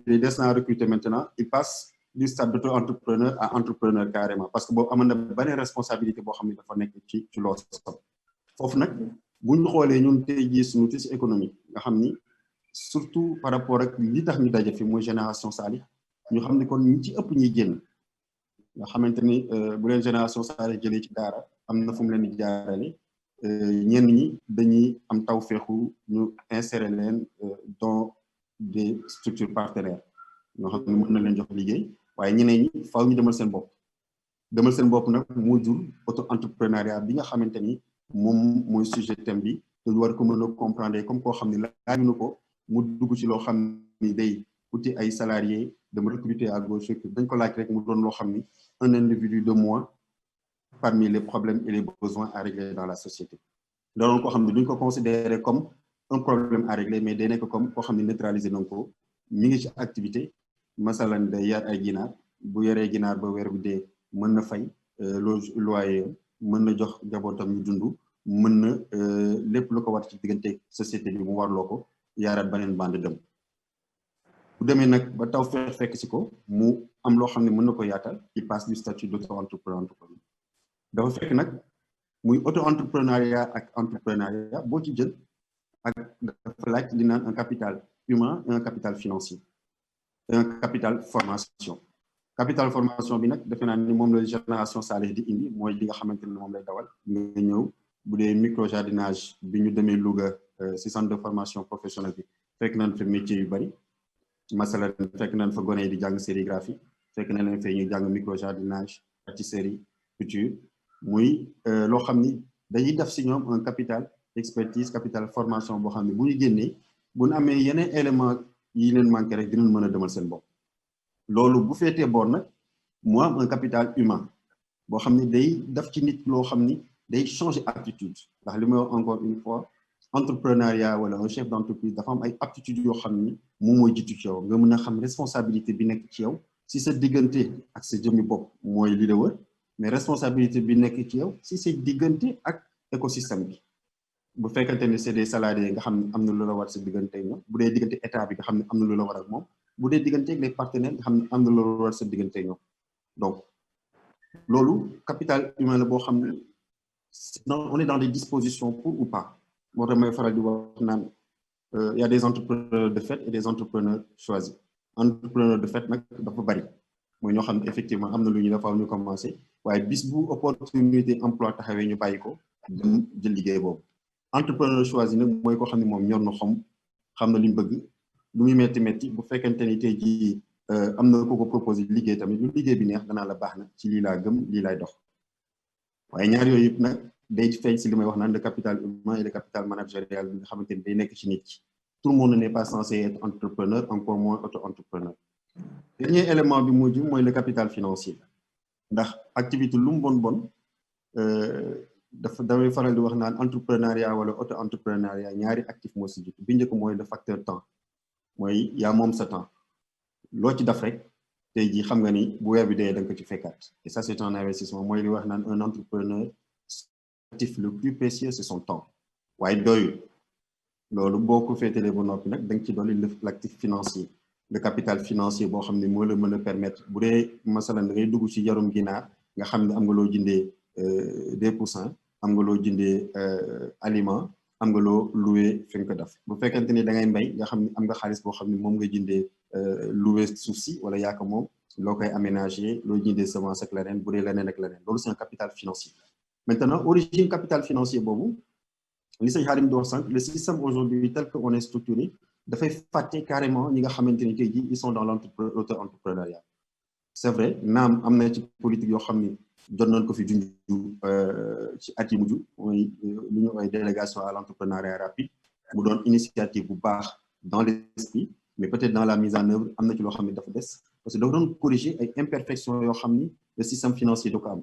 li des naa recruter maintenant il passe du stade d'auto entrepreneur à entrepreneur carrément parce que boobu amoon na beneen responsabilité boo xam ne dafa nekk ci loolu foofu nag bu ñu xoolee ñun tey jii suñu tissu économique nga xam ni surtout par rapport ak li tax ñu daje fi mooy génération Salih ñu xam ni kon ñi ci ëpp ñuy génn nga xamante ni bu leen génération Salih jëlee ci daara am na fu mu leen di jaarale ñenn ñi dañuy am tawfeexu ñu insérer leen dans des structures partenaires ñoo xam ne mën na leen jox liggéey waaye ñeneen ñi faaw ñu demal seen bopp nag moo jur auto entrepreneuriat bi nga xamante ni moom mooy sujet thème bi te war ko mën a comprendre comme koo xam ne laaju na ko mu dugg ci loo xam ni day uti ay salariés dama recruter à gauche dañ ko laaj rek mu doon loo xam ni un individu de moins parmi les problèmes et les besoins à régler dans la société doon koo xam ne duñ ko considérer comme un problème à régler mais day nekk comme koo xam ne neutraliser nañ ko mi ngi ci activité masalan day yar ay ginaar bu yoree ginaar ba weer bi dee mën na fay loyer mën na jox njabootam ñu dund mën na lépp lu ko war ci diggante société bi mu warloo ko yaaraat beneen bande dem bu demee nag ba taw fekk si ko mu am loo xam ne mën na ko yaatal il passe du statut d'auto-entrepreneur dafa fekk nag muy auto-entrepreneuriat ak entrepreneuriat boo ci jël ak dafa laaj li naan un capital humain et un capital financier et un capital formation bi nag defe naa ni moom la génération Salih di indi mooy li nga xamante ne moom lay dawal nga ñëw bu dee micro jardinage bi ñu demee Louga ci centre de formation professionnelle bi fekk nañ fa métier yu bari masalan fekk nañ fa gone yi di jàng sérigraphie fekk nañ leen fa ñuy jàng micro jardinage pâtisserie couture muy loo xam ni dañuy def ci ñoom un capital expertise capital formation boo xam ne bu ñu génnee bu ñu amee yeneen élément yi leen manqué rek dinañ mën a demal seen bopp loolu bu feetee boor nag mu am un capital humain boo xam ne day daf ci nit loo xam ni day changer attitude ndax li may wax encore une fois entrepreneuriat wala un chef d'entreprise dafa am ay aptitudes yoo xam ni moom mooy jiitu ci yow nga mën a xam responsabilité bi nekk ci yow si sa diggante ak sa jëmmi bopp mooy li la wër mais responsabilité bi nekk ci yow si sa diggante ak écosystème bi bu fekkante ne c'est des salariés nga xam ne am na lu la war sa diggante ñoom bu dee diggante état bi nga xam ne am na lu la war ak moom bu dee diggante ak les partenaires nga xam ne am na lu la war sa diggante ñoom donc loolu capital humain la boo xam ne on est dans des dispositions pour ou pas moo tax may faral di wax naan y a des entrepreneurs de fait et des entrepreneurs choisis entrepreneur de fait nag dafa bari mooy ñoo xam ne effectivement am na lu ñu dafa ñu commencé waaye bis bu opportunité emploi taxawee ñu bàyyi ko dem jël liggéey boobu entrepreneur choisi nag mooy ko xam ne moom ñor na xam na li mu bëgg lu muy metti bu fekkente ni tey jii am na ko proposé liggéey tamit lu liggéey bi neex danaa la baax na ci lii laa gëm lii laay dox waaye ñaar yooyu yëpp nag day feeñ si li may wax naan le capital humain et le capital managérial bi nga xamante ni day nekk ci nit ki tout le monde n'est pas censé être entrepreneur encore moins auto-entrepreneur dernier élément bi mujj mooy le capital financier ndax activité lu mu bon damay faral di wax naan entrepreneuriat wala auto-entrepreneuriat ñaari actif moo si jiitu bi njëkk mooy le facteur temps mooy yaa moom sa temps loo ci def rek tey jii xam nga ni bu weer bi dee da nga ko ci fekkaat et ça c'est un investissement mooy li wax naan un entrepreneur actif le plus précieux c'est son temps waaye doyul loolu boo ko féetalee ba noppi nag da nga ci dolli l'actif financier le capital financier boo xam ne moo la mën a permettre bu dee masalan da ngay dugg ci yarum ginaar nga xam ne am nga loo jëndee des poussins am nga loo jëndee aliment am nga loo loué fi nga ko def bu fekkente ni da ngay mbay nga xam ne am nga xaalis boo xam ne moom nga jëndee loué suuf si wala yaa ko moom loo koy aménager loo jëndee semence ak leneen bu dee leneen ak leneen loolu c'est un capital financier maintenant origine capital financier boobu li sëñ Xaadim di wax sànq le système aujourd'hui tel que on est structuré dafay fàtte carrément ñi nga xamante ni tey jii ils sont dans l'auto-entrepreneuriat c'est vrai naam am na ci politique yoo xam ni jot nañ ko fi junj ci at yi mujj mooy lu ñu ay délégation à l'entrepreneuriat rapide mu doon initiative bu baax dans l'esprit mais peut-être dans la mise en œuvre am na ci loo xam ne dafa des parce que dafa doon corriger ay imperfections yoo xam ni le système financier da ko am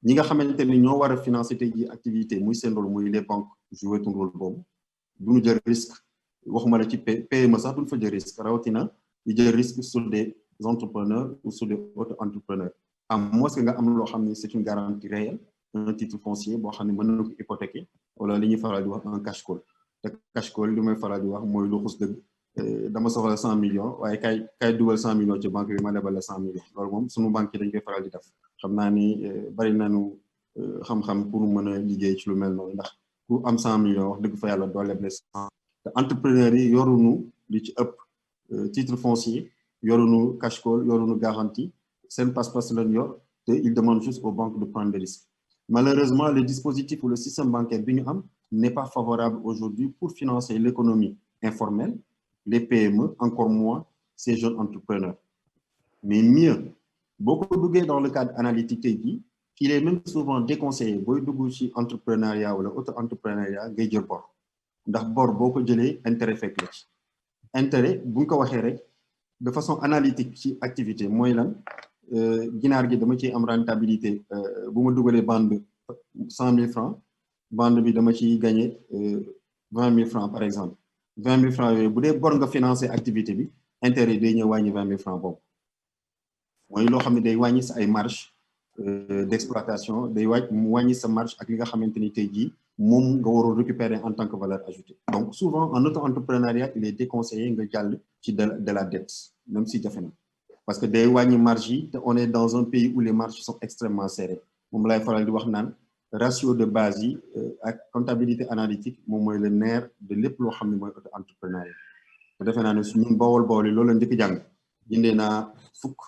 ñi nga xamante ni ñoo war a financer tey jii activité muy seen rôle muy les banques jouer ton rôle boobu du ñu jël risque waxuma la ci PME sax duñ fa jël risque rawatina di jël risque sur des entrepreneurs ou sur des auto-entrepreneurs à moins que nga am loo xam ne c'est une garantie réelle un titre foncier boo xam ne mën na ko hypothéquer wala li ñuy faral di wax un cash call te cash call li may faral di wax mooy lu xus dëgg dama soxla 100 millions waaye kay dugal 100 millions ci banque bi ma lebal la 100 millions loolu moom suñu banque yi dañ koy faral di def xam naa ni bari nañu xam-xam pour mën a liggéey ci lu mel noonu ndax ku am 100 millions wax dëgg fa yàlla doo leble 100 te entrepreneurs yi yorunu li ci ëpp titre foncier yorunu cash call yorunu garantie seen passe-passe lañ yor te ils demandent juste aux banques de prendre des risques malheureusement le dispositif ou le système bancaire bi ñu am n'est pas favorable aujourd'hui pour financer l'économie informelle les PME encore moins ces jeunes entrepreneurs mais mieux boo ko duggee dans le cadre analytique tey jii il est même souvent déconseillé booy dugg ci entrepreneuriat wala auto-entrepreneuriat ngay jël bor ndax bor boo ko jëlee intérêt fekk la ci intérêt bu ñu ko waxee rek de façon analytique ci activité mooy lan ginaar gi dama ciy am rentabilité bu ma dugalee bande 100 000 francs bande bi dama ciy gagner 20 000 francs par exemple 20 000 francs yooyu bu dee bor nga financer activité bi intérêt day ñëw wàññi 20 000 francs boobu mooy loo xam ne day wàññi sa ay marge d'exploitation day wàññi sa marge ak li nga xamante ni tey jii moom nga waroon récupérer en tant que valeur ajoutée donc souvent en auto-entrepreneuriat il est déconseillé nga jàll ci de la dette même si jafe na parce que day wàññi marge yi te on est dans un pays où les marges sont extrêmement serrées moom lay faral di wax naan ratio de base yi ak comptabilité analytique moom mooy le nerf de lépp loo xam ne mooy auto-entrepreneuriat te defe naa ne su ñun bawol yi loolu la njëkk jàng jëndee naa fukk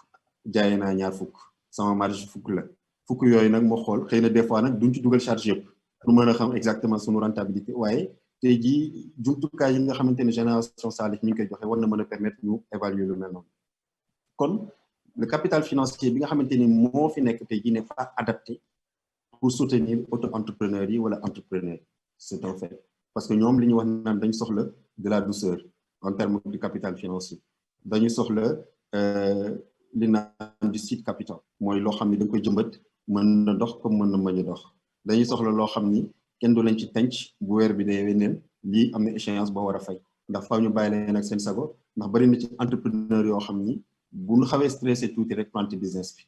jaayee naa ñaar fukk sama marge fukk la fukk yooyu nag moo xool xëy na des fois nag duñ ci dugal charge yëpp pour mën a xam exactement sunu rentabilité waaye tey jii jumtukaay yi nga xamante ne génération Salih mi ngi koy joxe war na mën a permettre ñu évaluer lu mel noonu kon le capital financier bi nga xamante ni moo fi nekk tey jii n'est pas adapté pour soutenir auto-entrepreneurs yi wala entrepreneurs yi c'est un fait parce que ñoom li ñu wax naan dañu soxla de la douceur en termes de capital financier dañu soxla li naan du seed capital mooy loo xam ne da nga koy jëmbat mën na dox comme mën na mañ a dox dañuy soxla loo xam ni kenn du leen ci tànc bu weer bi dee weneen lii am na échéance boo war a fay ndax faaw ñu bàyyi leen ak seen sago ndax bari na ci entrepreneur yoo xam ni bu ñu xawee stressé tuuti rek planté business bi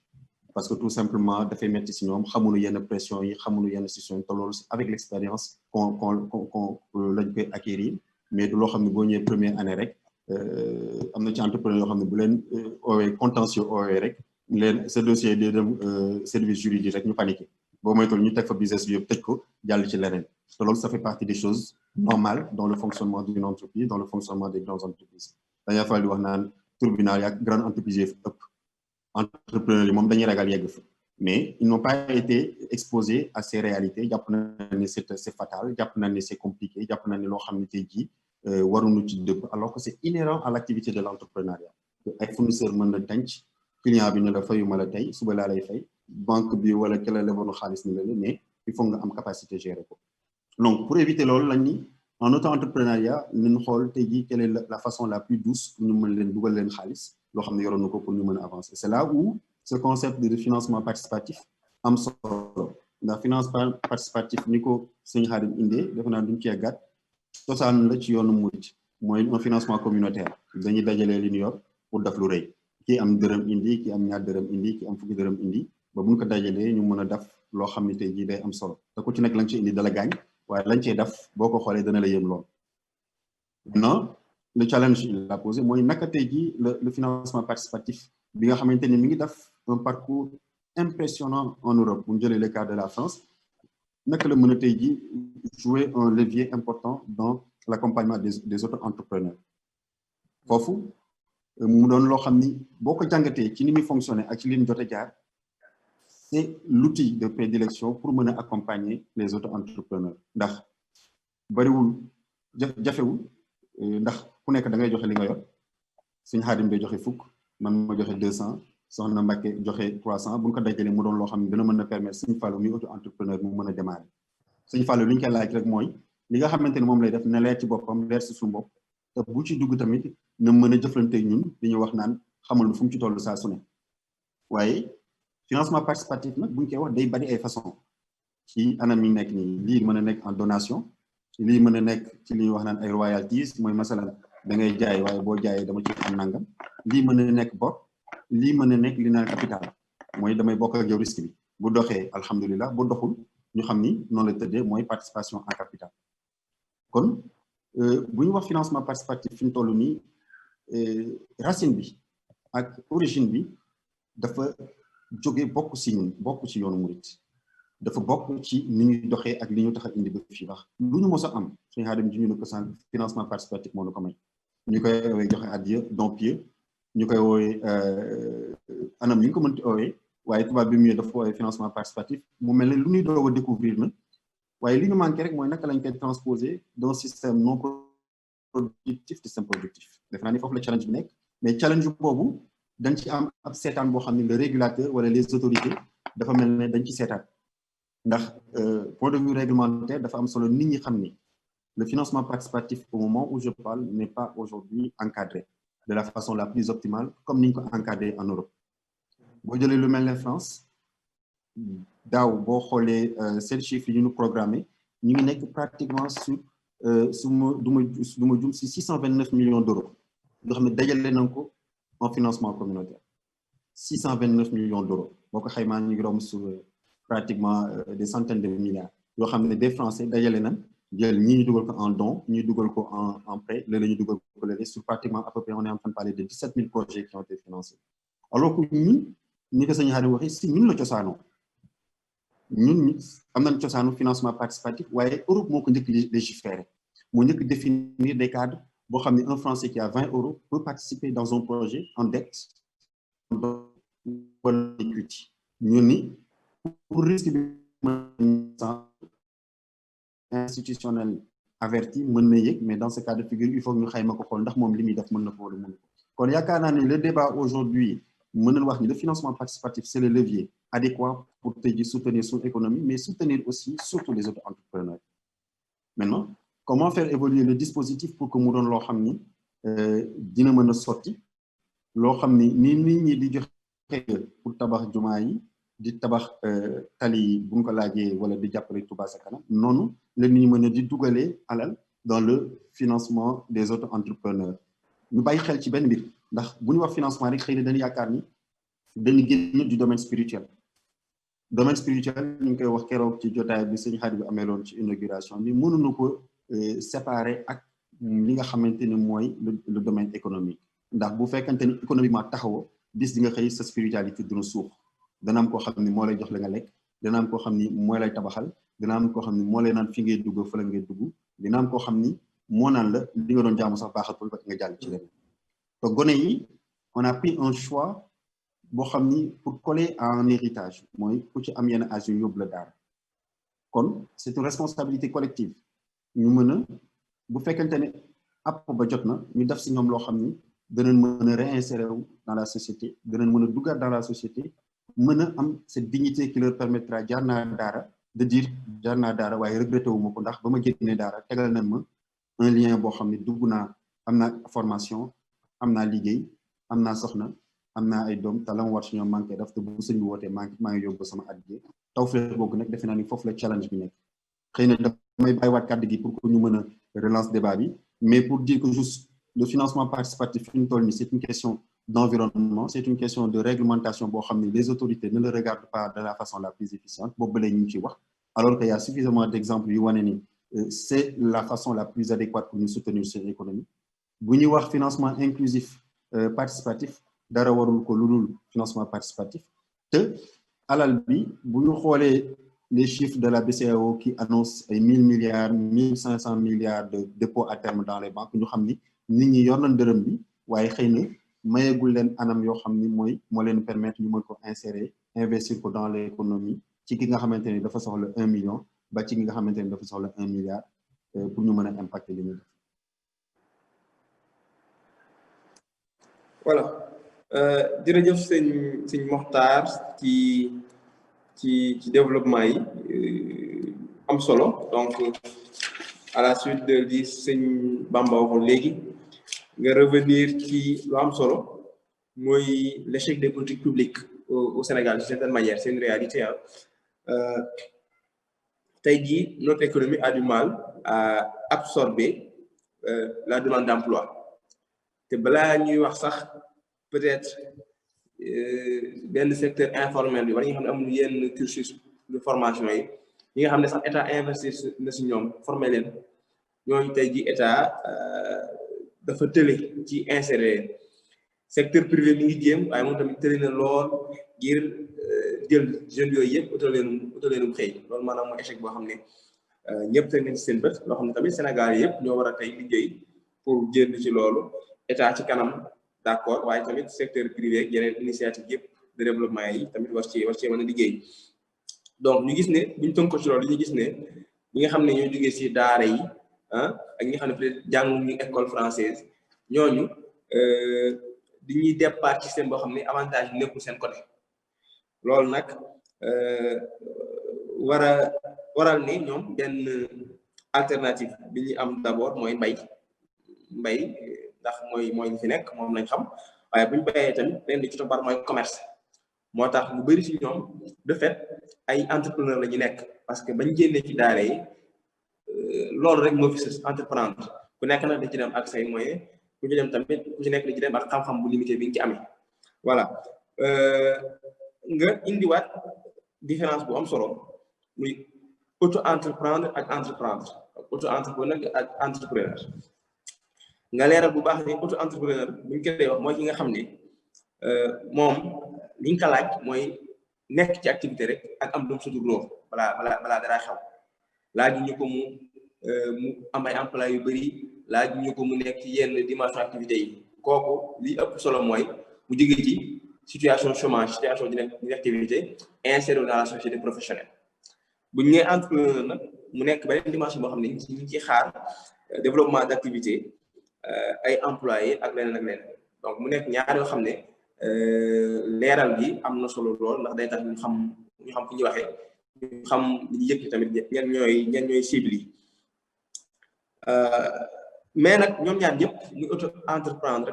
parce que tout simplement dafay metti si ñoom xamuñu yenn pression yi xamuñu yenn situation te loolu avec l'expérience qu'on lañ koy acquérir mais du loo xam ne boo ñëwee première année rek am na ci entrepreneur yoo xam ne bu leen oowee contentieux oowee rek leen ce dossier de dem service juridique rek ñu paniqué boo moytul ñu teg fa business bi yëpp tëj ko jàll ci leneen te loolu ça fait partie des choses normales dans le fonctionnement d'une entreprise dans le fonctionnement des grandes entreprises dañuy faral di wax naan tribunal yaak grande entreprise yi ëpp entrepreneurs yi moom dañuy ragal yegg fa mais ils n'ont pas été exposés à ces réalités jàpp na ni c'est fatal jàpp na ni c'est compliqué jàpp na ni loo xam ne tey jii waruñu ci dëpp alors que c'est inhérent à l'activité de l'entrepreneuriat ay fournisseur mën na denc client bi ne la fayuma la tey suba laa lay fay banque bi wala kela leboonu xaalis ni la mais il faut nga am capacité gérer ko donc pour éviter loolu lañ ni en auto-entrepreneuriat ñu xool tey jii quelle est la façon la plus douce pour ñu mën leen dugal leen xaalis loo xam ne yoroon na ko pour ñu mën a avancer c'est là où ce concept de financement participatif am solo ndax financement participatif ni ko sëñ Xaadim indee defe naa duñ cee gàtt cosaan la ci yoonu murit mooy un financement communautaire dañuy dajalee li ñu yor pour def lu rëy kii am dërëm indi kii am ñaar dërëm indi kii am fukki dërëm indi ba buñ ko dajalee ñu mën a def loo xam ne tey jii day am solo te ku ci nekk lañ ci indi dala gaañ waaye lañ cee def boo ko xoolee dana la yëm lool. maintenant le challenge il a posé mooy naka tey jii le financement participatif bi nga xamante ni mi ngi def un parcours impressionnant en Europe bu ñu jëlee le cas de la France naka la mën a tey jii jouer un levier important dans l'accompagnement des auto-entrepreneurs foofu mu doon loo xam ni boo ko jàngatee ci ni muy fonctionner ak ci li ñu jot a jaar c'est l'outil de prédilection pour mën a accompagner les auto-entrepreneurs ndax bariwul jafewul ndax ku nekk da ngay joxe li nga yor suñu Xaadim day joxe fukk man ma joxe 200 soxna Mbacke joxe 300 bu ñu ko dajalee mu doon loo xam ne dina mën a permettre suñu Fallou muy auto-entrepreneur mu mën a démarrer suñu Fallou li ñu koy laaj rek mooy li nga xamante ni moom lay def na leer ci boppam leer si suñu bopp te bu ci dugg tamit na mën a jëflante ñun li ñu wax naan xamal fu mu ci toll saa su ne waaye financement participatif nag bu ñu koy wax day bari ay façon ci anam yi nekk nii lii mën a nekk en donation lii mën a nekk ci li ñuy wax naan ay royalties mooy masalan da ngay jaay waaye boo jaayee dama ci am nangam lii mën a nekk bor lii mën a nekk li naan capital mooy damay bokk ak yow risque bi bu doxee alhamdulilah bu doxul ñu xam ni noonu la tëddee mooy participation en capital kon bu ñu wax financement participatif fi ñu toll nii racine bi ak origine bi dafa jóge bokk si ñun bokk ci yoonu murit dafa bokk ci ni ñuy doxee ak li ñu tax a indi ba fii wax lu ñu mos a am suñu Xaadim ji ñu ne ko sànq financement participatif moo nu ko may ñu koy woowee joxe addiya don pieux ñu koy woowee anam yi ñu ko mënti woowee waaye tubaab bi mu dafa woowee financement participatif mu mel ne lu ñuy doog a découvrir na waaye li ñu manqué rek mooy naka lañ koy transposer dans système non productif système productif def naa ni foofu la challenge bi nekk mais challenge boobu dañ ci am ab seetaan boo xam ne le régulateur wala les autorités dafa mel ne dañ ci seetaan ndax point de vue réglementaire dafa am solo nit ñi xam ni le financement participatif au moment où je parle n'est pas aujourd'hui encadré de la façon la plus optimale comme ni ñu ko encadré en Europe boo jëlee lu mel ne France daaw boo xoolee seen chiffres yi ñu programmé ñu ngi nekk pratiquement sur su ma du ma jum si 629 millions d'euros yoo xam ne dajale nañ ko en financement communautaire 629 millions d'euros boo ko xaymaa ñu ngi romb sur pratiquement des centaines de milliards yoo xam ne des Français dajale nañ jël ñii ñu dugal ko en don ñii dugal ko en prêt léeg-léeg ñu dugal ko léeg-léeg sur pratiquement à peu près on est en train de parler de 17 000 projets qui ont été financés alors que ñun ni ko sëñ Xaadim waxee si ñun la cosaanoo ñun am nañ cosaanu financement participatif waaye Europe moo ko njëkk légiféré moo njëkk définir des cadres boo xam ne un Français qui a 20 euros peut participer dans un projet en dette wala equity ñu ni pour risque bi institutionnel averti mën na yëg mais dans ce cas de figure il faut ñu xayma ko xool ndax moom li muy def mën na ko wala mën ko kon yaakaar naa ne le débat aujourd'hui mën nañu wax ni le financement participatif c'est le levier adéquat pour tey jii soutenir son économie mais soutenir aussi surtout les autres entrepreneurs maintenant comment faire évoluer le dispositif pour que mu doon loo xam ni dina mën a sotti loo xam ni ni nit ñi di joxe pour tabax jumaa yi di tabax tali yi bu ñu ko laajee wala di jàppale Touba ca kanam noonu la ñuy mën a di dugalee alal dans le financement des autres entrepreneurs ñu bàyyi xel ci benn mbir ndax bu ñu wax financement rek xëy na dañu yaakaar ni dañu génn du domaine spirituel ñu ngi koy wax keroog ci jotaay bi sëñ Xaadim bi ameeloon ci inauguration bi mënuñu ko séparer ak li nga xamante ni mooy le domaine économique ndax bu fekkante ni économiquement taxawoo bis di nga xëy sa spiritualité dina suux dana am koo xam ni moo lay jox la nga lekk dana am koo xam ni moo lay tabaxal dina am koo xam ni moo lay naan fi ngay dugg fa la ngay dugg dina am koo xam ni moo naan la li nga doon jaamu sax baaxatul ba nga jàll ci leneen te gone yi on a pris un choix boo xam ni pour coller à un héritage mooy ku ci am yenn âge yu yóbbu la daara kon c'est une responsabilité collective ñu mën a bu fekkente ne app ba jot na ñu def si ñoom loo xam ni danañ mën a réinsérer wu dans la société danañ mën a duggaat dans la société mën a am cette dignité qui leur permettra jaar naa daara de dire jaar naa daara waaye regretté wu ma ko ndax ba ma génnee daara tegal nañ ma un lien boo xam ne dugg naa am naa formation am naa liggéey am naa soxna am naa ay doom te la ma war si ñoom manqué daf te bu sëñ bi wootee maa ngi yóbbu sama addiya tawfeex googu nag defe naa ni foofu la challenge bi nekk xëy na damay bàyyiwaat kàddu gi pour que ñu mën a relance débat bi mais pour dire que juste le financement participatif fi ñu toll nii c'est une question d'environnement c'est une question de réglementation boo xam ne les autorités ne le regardent pas de la façon la plus efficiente boobu ba léegi ñu ci wax alors qu'il y a suffisamment d'exemples yu wane ni c'est la façon la plus adéquate pour ñu soutenir cette économie bu ñuy wax financement inclusif participatif dara warul ko lu dul financement participatif te alal bi bu ñu xoolee les chiffres de la BCEAO qui annoncent ay 1000 milliards 1500 milliards de dépôts à terme dans les banques ñu xam ni nit ñi yor nañ dërëm bi waaye xëy na mayegul leen anam yoo xam ni moo leen permettre ñu mën ko insérer investir ko dans l'économie ci ki nga xamante ni dafa soxla 1 million ba ci ki nga xamante ni dafa soxla 1 milliard pour ñu mën a impacter li ñu def. voilà jërëjëf sëñ Mokhtar ci développement yi am solo donc à la suite de li sëñ Bamba waxoon léegi nga revenir ci lu am solo mooy l'échec des politiques publiques au Sénégal d'une certaine manière c'est une réalité tey jii notre économie a du mal à absorber la demande d'emploi te balaa ñuy wax sax peut-être benn secteur informel bi wala ñi nga xam ne amul yenn cursus de formation yi ñi nga xam ne sax état investir na si ñoom former leen ñooñu tey jii état dafa tële ci insérer secteur privé mi ngi jéem waaye moom tamit tële na lool ngir jël jeunes yooyu yëpp utal leen xëy loolu maanaam mooy échec boo xam ne ñëpp teg nañ ci seen bët loo xam ne tamit Sénégal yëpp ñoo war a tey liggéey pour jënd ci loolu état ci kanam d'accord waaye tamit secteur privé ak yeneen initiative yëpp de développement yi tamit war cee mën a liggéey donc ñu gis ne buñ tënk ko ci loolu ñu gis ne ñi nga xam ne ñoo jógee si daara yi ak ñi nga xam ne peut-être jànguñu école française ñooñu dañuy départ ci système boo xam ne avantage bi nekkul seen côté loolu nag waral ni ñoom benn alternative bi ñuy am d'abord mooy mbay ndax mooy li fi nekk moom lañ xam waaye buñ bayee tamit leen di ci toppar mooy commerce moo tax lu bëri ci ñoom de fait ay entrepreneur la ñu nekk parce que bañ génnee ci daara yi loolu rek moo fi sa entreprendre ku nekk nag da ci dem ak say moyens ku ci dem tamit ku ci nekk da ci dem ak xam-xam bu limité bi nga ci amee voilà nga indiwaat différence bu am solo muy auto entreprendre ak entreprendre auto entrepreneur ak entrepreneur nga leeral bu baax ne auto entrepreneur bu ñu koy wax mooy ki nga xam ne moom li ñu ko laaj mooy nekk ci activité rek ak am doom suturloo balaa dara xew laaj ñu ko mu am ay emploi yu bëri laaj ñu ko mu nekk ci yenn dimension activité yi kooku li ëpp solo mooy mu jóge ci situation chômage situation d'inactivité insérer dans la société professionnelle bu ñu nee entrepreneur nag mu nekk beneen dimension boo xam ne ñu ngi ciy xaar développement d'activité ay employés ak leneen donc mu nekk ñaar yoo xam ne leeral gi am na solo lool ndax day tax ñu xam fi ñuy waxee ñu xam li ñu yëg tamit ñan ñooy cible yi mais nag ñoom ñaar ñëpp ñu auto entreprendre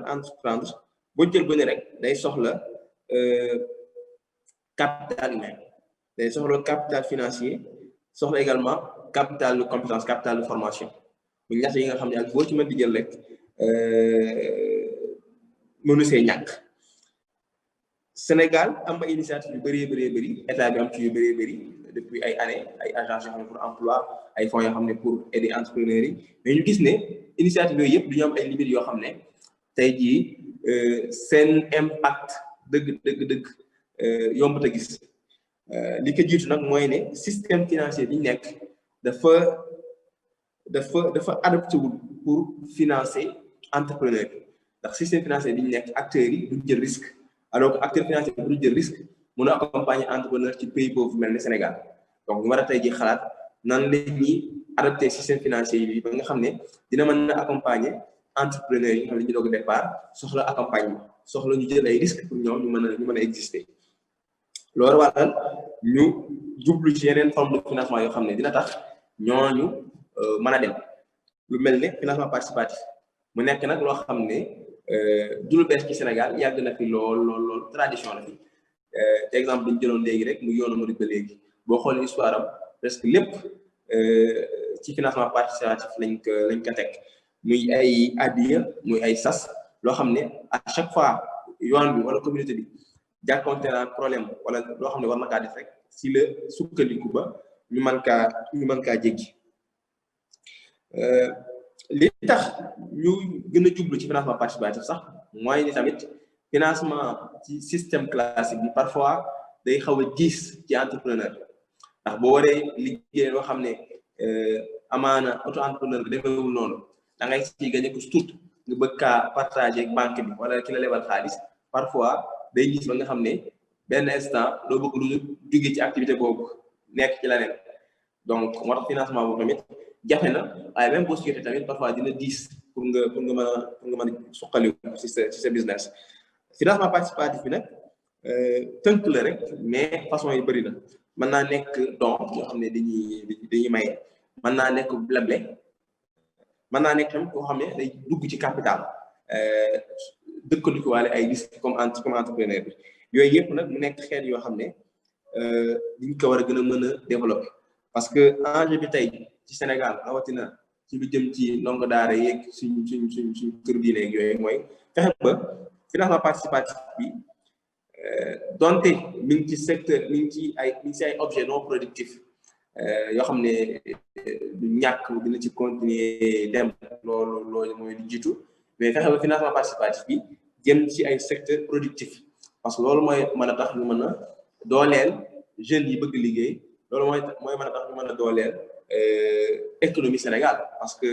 boo jël bu ne rek day soxla capital humain day soxla capital financier soxla également capital de compétence capital de formation bu ñatt yi nga xam ne ak boo ci mën di jël rek mënu see ñàkk Sénégal am ba initiative yu bëri état bi am ci yu bëri depuis ay années ay agences yoo xam ne pour emploi ay fonds yoo xam ne pour aider entrepreneurs yi mais ñu gis ne initiative yooyu yëpp dañu am ay limites yoo xam ne tey jii seen impact dëgg yombut a gis li ko jiitu nag mooy ne système financier bi ñu nekk dafa adapté wul pour financer entrepreneur bi ndax système financier bi ñu nekk acteurs yi duñ jël risque alors que acteur financier bi duñ jël risque mën a accompagner entrepreneur ci pays boobu mel ni Sénégal donc ñu war a tey ji xalaat nan la ñuy adapté système financier yi ba nga xam ne dina mën a accompagner entrepreneur yi nga xam ne ñu doog départ soxla accompagnement soxla ñu jël ay risques pour ñoom ñu mën a exister loolu waral ñu jublu ci yeneen forme de financement yoo xam ne dina tax ñooñu mën a dem lu mel ne financement participatif mu nekk nag loo xam ne du lu bees ci Sénégal yàgg na fi lool tradition la fi te exemple dañu jëloon léegi rek mu yoonu murid ba léegi boo xoolee histoire am presque lépp ci financement participatif lañ ko teg muy ay addiya muy ay sas loo xam ne à chaque fois yoon bi wala communauté bi jàkkoonte naa problème wala loo xam ne war na kaa def rek si la sukkandiku ba ñu mën kaa jéggi li tax ñu gën a jublu ci financement participatif sax mooy ni tamit financement ci système classique bi parfois day xaw a diis ci entrepreneur ndax boo waree liggéey loo xam ne amaana auto entrepreneur bi defewul noonu da ngay ci gagné ko tout nga bëgg kaa partager ak banque bi wala ki la lebal xaalis parfois day gis ba nga xam ne benn instant doo bëgg lu jóge ci activité boobu nekk ci leneen donc moo tax financement boobu tamit jafe na waaye même boo société tamit parfois dina diis pour nga mën a suqali ci sa business financement participatif bi nag tënk la rek mais façon yi bëri na mën naa nekk don yoo xam ne dañuy maye mën naa nekk leble mën naa nekk tamit koo xam ne day dugg ci capital dëkkandiku waale ay risques comme entrepreneur bi yooyu yëpp nag mu nekk xeet yoo xam ne diñ ko war a gën a mën a développer parce que enjeu bi tey ci Sénégal rawatina ci lu jëm ci ndongo daara yeeg suñ kër diine yeeg yooyu mooy fexe ba financement participatif bi donte mi ngi ci secteur mi ngi ci ay objets non productifs yoo xam ne du ñàkk dina ci continuer dem loolu mooy di jiitu mais fexe ba financement participatif bi jëm ci ay secteur productif parce que loolu mooy mën a tax ñu mën a dooleel jeunes yi bëgg liggéey loolu mooy mën a tax ñu mën a dooleel économie Sénégal parce que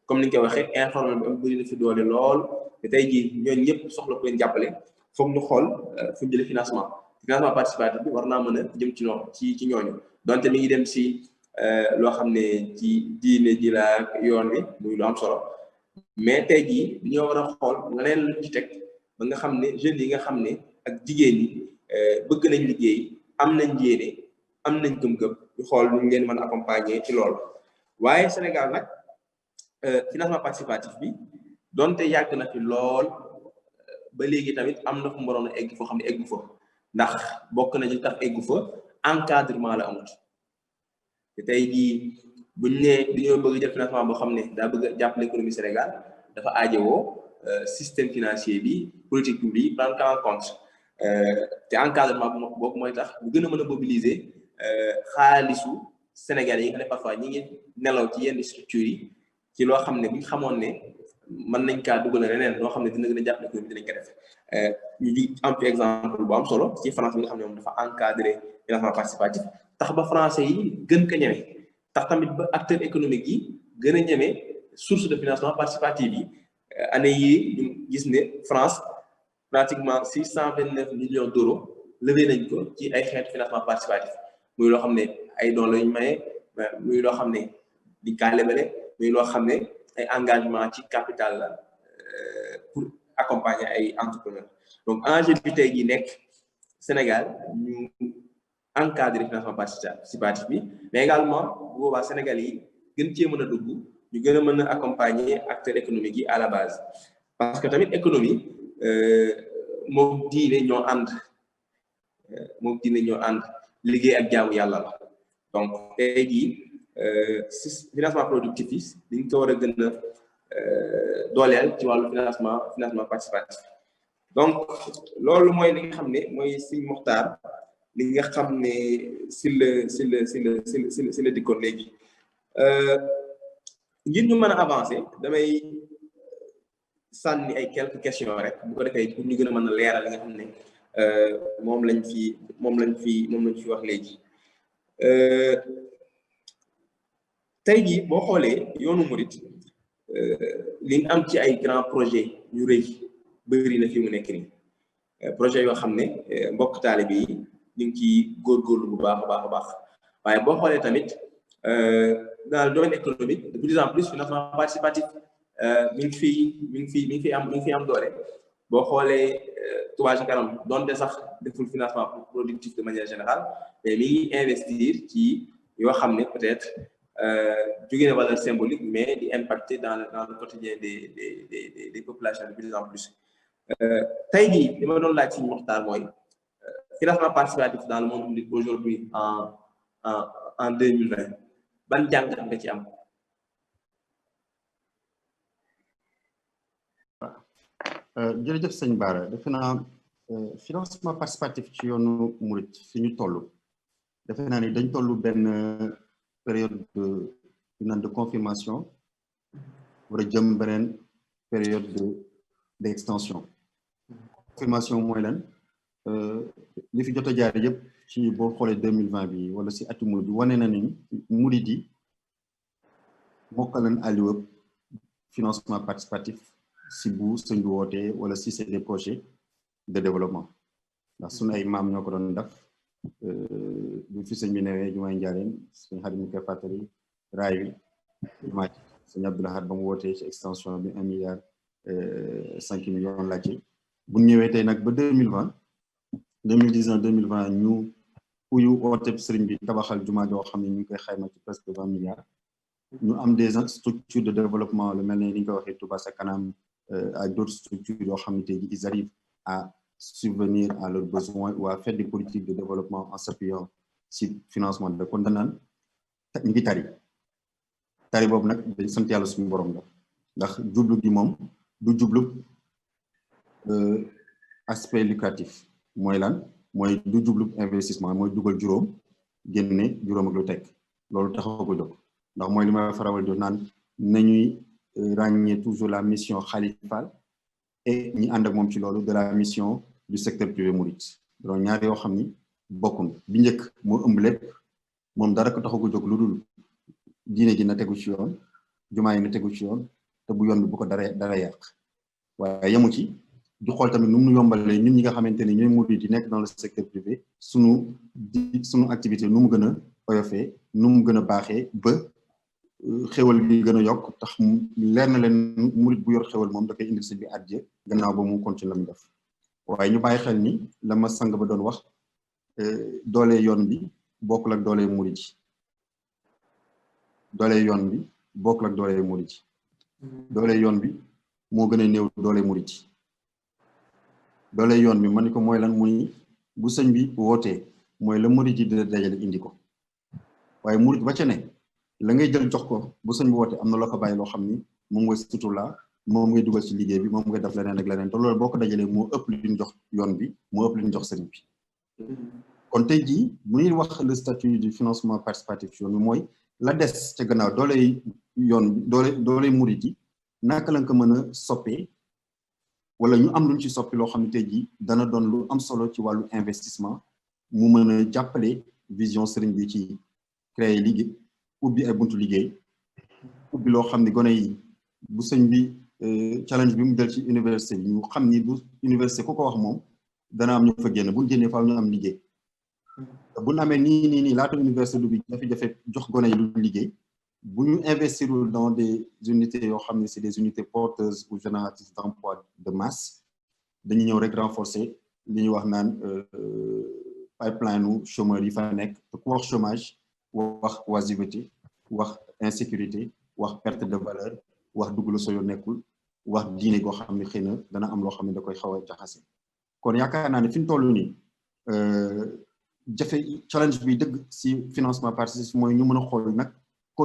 comme ni nga ko waxee informel bi am bëri na fi doole lool te tey jii ñooñu ñëpp soxla ko leen jàppale foog ñu xool fu ñu jëlee financement participatif bi war naa mën a jëm ci ñooñu donte mi ngi dem si loo xam ne ci diine ji la yoon wi muy lu am solo mais tey jii ñoo war a xool leneen lu ci teg ba nga xam ne jeunes yi nga xam ne ak jigéen ñi bëgg nañ liggéey am nañ yéene am nañ gëm-gëm ñu xool ñu ngeen mën a accompagner ci loolu waaye Sénégal nag financement participatif bi donte yàgg na fi lool ba léegi tamit am na fu mu waroon a egg foo xam ne eggu fa ndax bokk na ci tax eggu fa encadrement la amut te tey jii buñ ne dañoo bëgg jël financement boo xam ne daa bëgg a jàppale économie Sénégal dafa aajowoo système financier bi politique publique prendre en compte te encadrement boobu mooy tax bu gën a mën a mobiliser xaalisu Sénégal yi nga xam ne parfois ñi ngi nelaw ci yenn structures yi ci loo xam ne bu ñu xamoon ne mën nañ kaa dugal leneen loo xam ne dina gën a jàppale économie dinañ ko def ñu am fi exemple bu am solo ci France bi nga xam ne moom dafa encadré financement participatif tax ba français yi gën ko ñeme tax tamit ba acteurs économiques yi gën a ñeme source de financement participatif yi année yii ñu gis ne France pratiquement 629 millions d'euros levé nañ ko ci ay xeetu financement participatif muy loo xam ne ay dons lañu maye muy loo xam ne di kaa lebale muy loo xam ne ay engagement ci capital la pour accompagner ay entrepreneurs donc enjeu bi tey jii nekk Sénégal ñu encadrer financement participatif bi mais également bu boobaa Sénégal yi gën cee mën a dugg ñu gën a mën a accompagner acteurs économiques yi à la base parce que tamit économie moom diine ñoo ànd moom diine ñoo ànd liggéey ak jaamu yàlla la donc tey jii financement productif yi dañ ko war a gën a dooleel ci wàllu financement participatif donc loolu mooy li nga xam ne mooy Sëñ Moxtaar li nga xam ne si la dikkoon léegi ngir ñu mën a avancer damay sànni ay quelques questions rek bu ko defee pour ñu gën a mën a leeral li nga xam ne moom lañ fi wax léegi tey jii boo xoolee yoonu murit li nga am ci ay grand projet yu rëy bëri na fi mu nekk nii projet yoo xam ne mbokk taalibe yi ñu ngi ciy góorgóorlu bu baax a baax waaye boo xoolee tamit dans le domaine économique de plus en plus financement participatif mi ngi fi am doole boo xoolee Touba Ca Kanam donte sax deful financement productif de manière générale mais mi ngi investir ci yoo xam ne peut-être jóge na valeur symbolique mais di impacter dans le quotidien des populations de plus en plus tey jii li ma doon laaj ci Moxtaar mooy financement participatif dans le monde aujourd'hui en 2020 ban jàngat nga ci am. jërëjëf sëñ Bara defe naa financement participatif ci yoonu murit fi ñu toll defe naa ni dañ toll benn période de confirmation war a jëm beneen période d'extension. Confirmation mooy lan li fi jot a jaar yëpp ci boo xoolee 2020 bi wala si atu murit bi wane na ni murit yi mokkaleen àlliwëb financement participatif si bu sëñ bi wootee wala si c'est des projets de développement ndax suñu ay maam ñoo ko doon def bu fi sëñ bi newee jumaay Njaaréem sëñ Xaadim ñu koy fàttali raay wi jumaa ci sëñ Abdou Lahad ba mu wootee ci extension bi 1 milliard 5 millions laajte bu ñëwee tey nag ba 2020 ñu uyu woote sëriñ bi tabaxal jumaa joo xam ne ñu ngi koy xayma ci presque 20 milliards ñu am des structures de développement lu mel ne ni ñu ko waxee Touba Ca Kanam ak d'autres structures yoo xam ne tey jii ils arrivent à subvenir à leurs besoins ou à faire des politiques de développement en s'appuyant ci financement de kon danaan ñu ngi tari boobu nag dañ sant yàlla suñu borom la ndax jublu gi moom du jublu aspect lucratif mooy lan mooy du jublu investissement mooy dugal juróom génne juróom ak lu teg loolu taxaw ko jóg ndax mooy li ma faral di naan nañuy ràññee toujours la mission xalifale et ñi ànd ak moom ci loolu de la mission du secteur privé mouride donc ñaar yoo xam ni bokkul bi njëkk moo ëmb lépp moom dara ko taxaw ko jóg lu dul diine gi na tegu ci yoon jumaa yi na tegu ci yoon te bu yoon bi bu ko dara yàq waaye yemu ci di xool tamit nu mu yombalee ñun ñi nga xamante ne ñooy murid yi nekk dans le secteur privé sunu activité nu mu gën a oyofee nu mu gën a baaxee ba xewal gi gën a yokk tax leer na leen murid bu yor xewal moom da koy indil si bi adje gannaaw ba mu continue la mu def waaye ñu bàyyi xel ni la ma sang ba doon wax doole yoon bi bokkul ak doole murid yi doole yoon bi bokkul ak doole murid yi doole yoon bi moo gën a néew doole murid yi doole yoon bi ma ni ko mooy lan muy bu sëñ bi wootee mooy la murid yi di dajale indi ko waaye murid ba ca ne la ngay jël jox ko bu sëñ bi wootee am na loo ko bàyyi loo xam ni moom ngay sutur la moom ngay dugal ci liggéey bi moom ngay def leneen ak leneen te loolu boo ko dajalee moo ëpp li ñu jox yoon bi moo ëpp li ñu jox sëñ bi kon tey jii bu ñuy wax le statut du financement participatif yoon bi mooy la des ca gannaaw dooley yoon bi dooley murid yi naka lañ ko mën a soppee wala ñu am luñ ci soppi loo xam ne tey jii dana doon lu am solo ci wàllu investissement mu mën a jàppale vision sëriñ bi ci créer liggéey ubbi ay buntu liggéey ubbi loo xam ne gone yi bu sëñ bi challenge bi mu jël ci université bi ñu xam ni bu université ku ko wax moom dana am ñu fa génn bu ñu génnee faaw ñu am liggéey bu ñu amee nii laata université du bi jafe-jafe jox gone yi lu liggéey bu ñu investirul dans des unités yoo xam ne c'est des unités porteuses ou génératrices d'emploi de masse dañuy ñëw rek renforcer li ñuy wax naan pipeline u chômeurs yi fa nekk te ku wax chômage wax oisiveté wax insécurité wax perte de valeur wax dugg la soo nekkul wax diine goo xam ne xëy na dana am loo xam ne da koy xaw a jaxase kon yaakaar naa ne fi ñu toll nii challenge bi dëgg si financement participatif mooy ñu mën a xool nag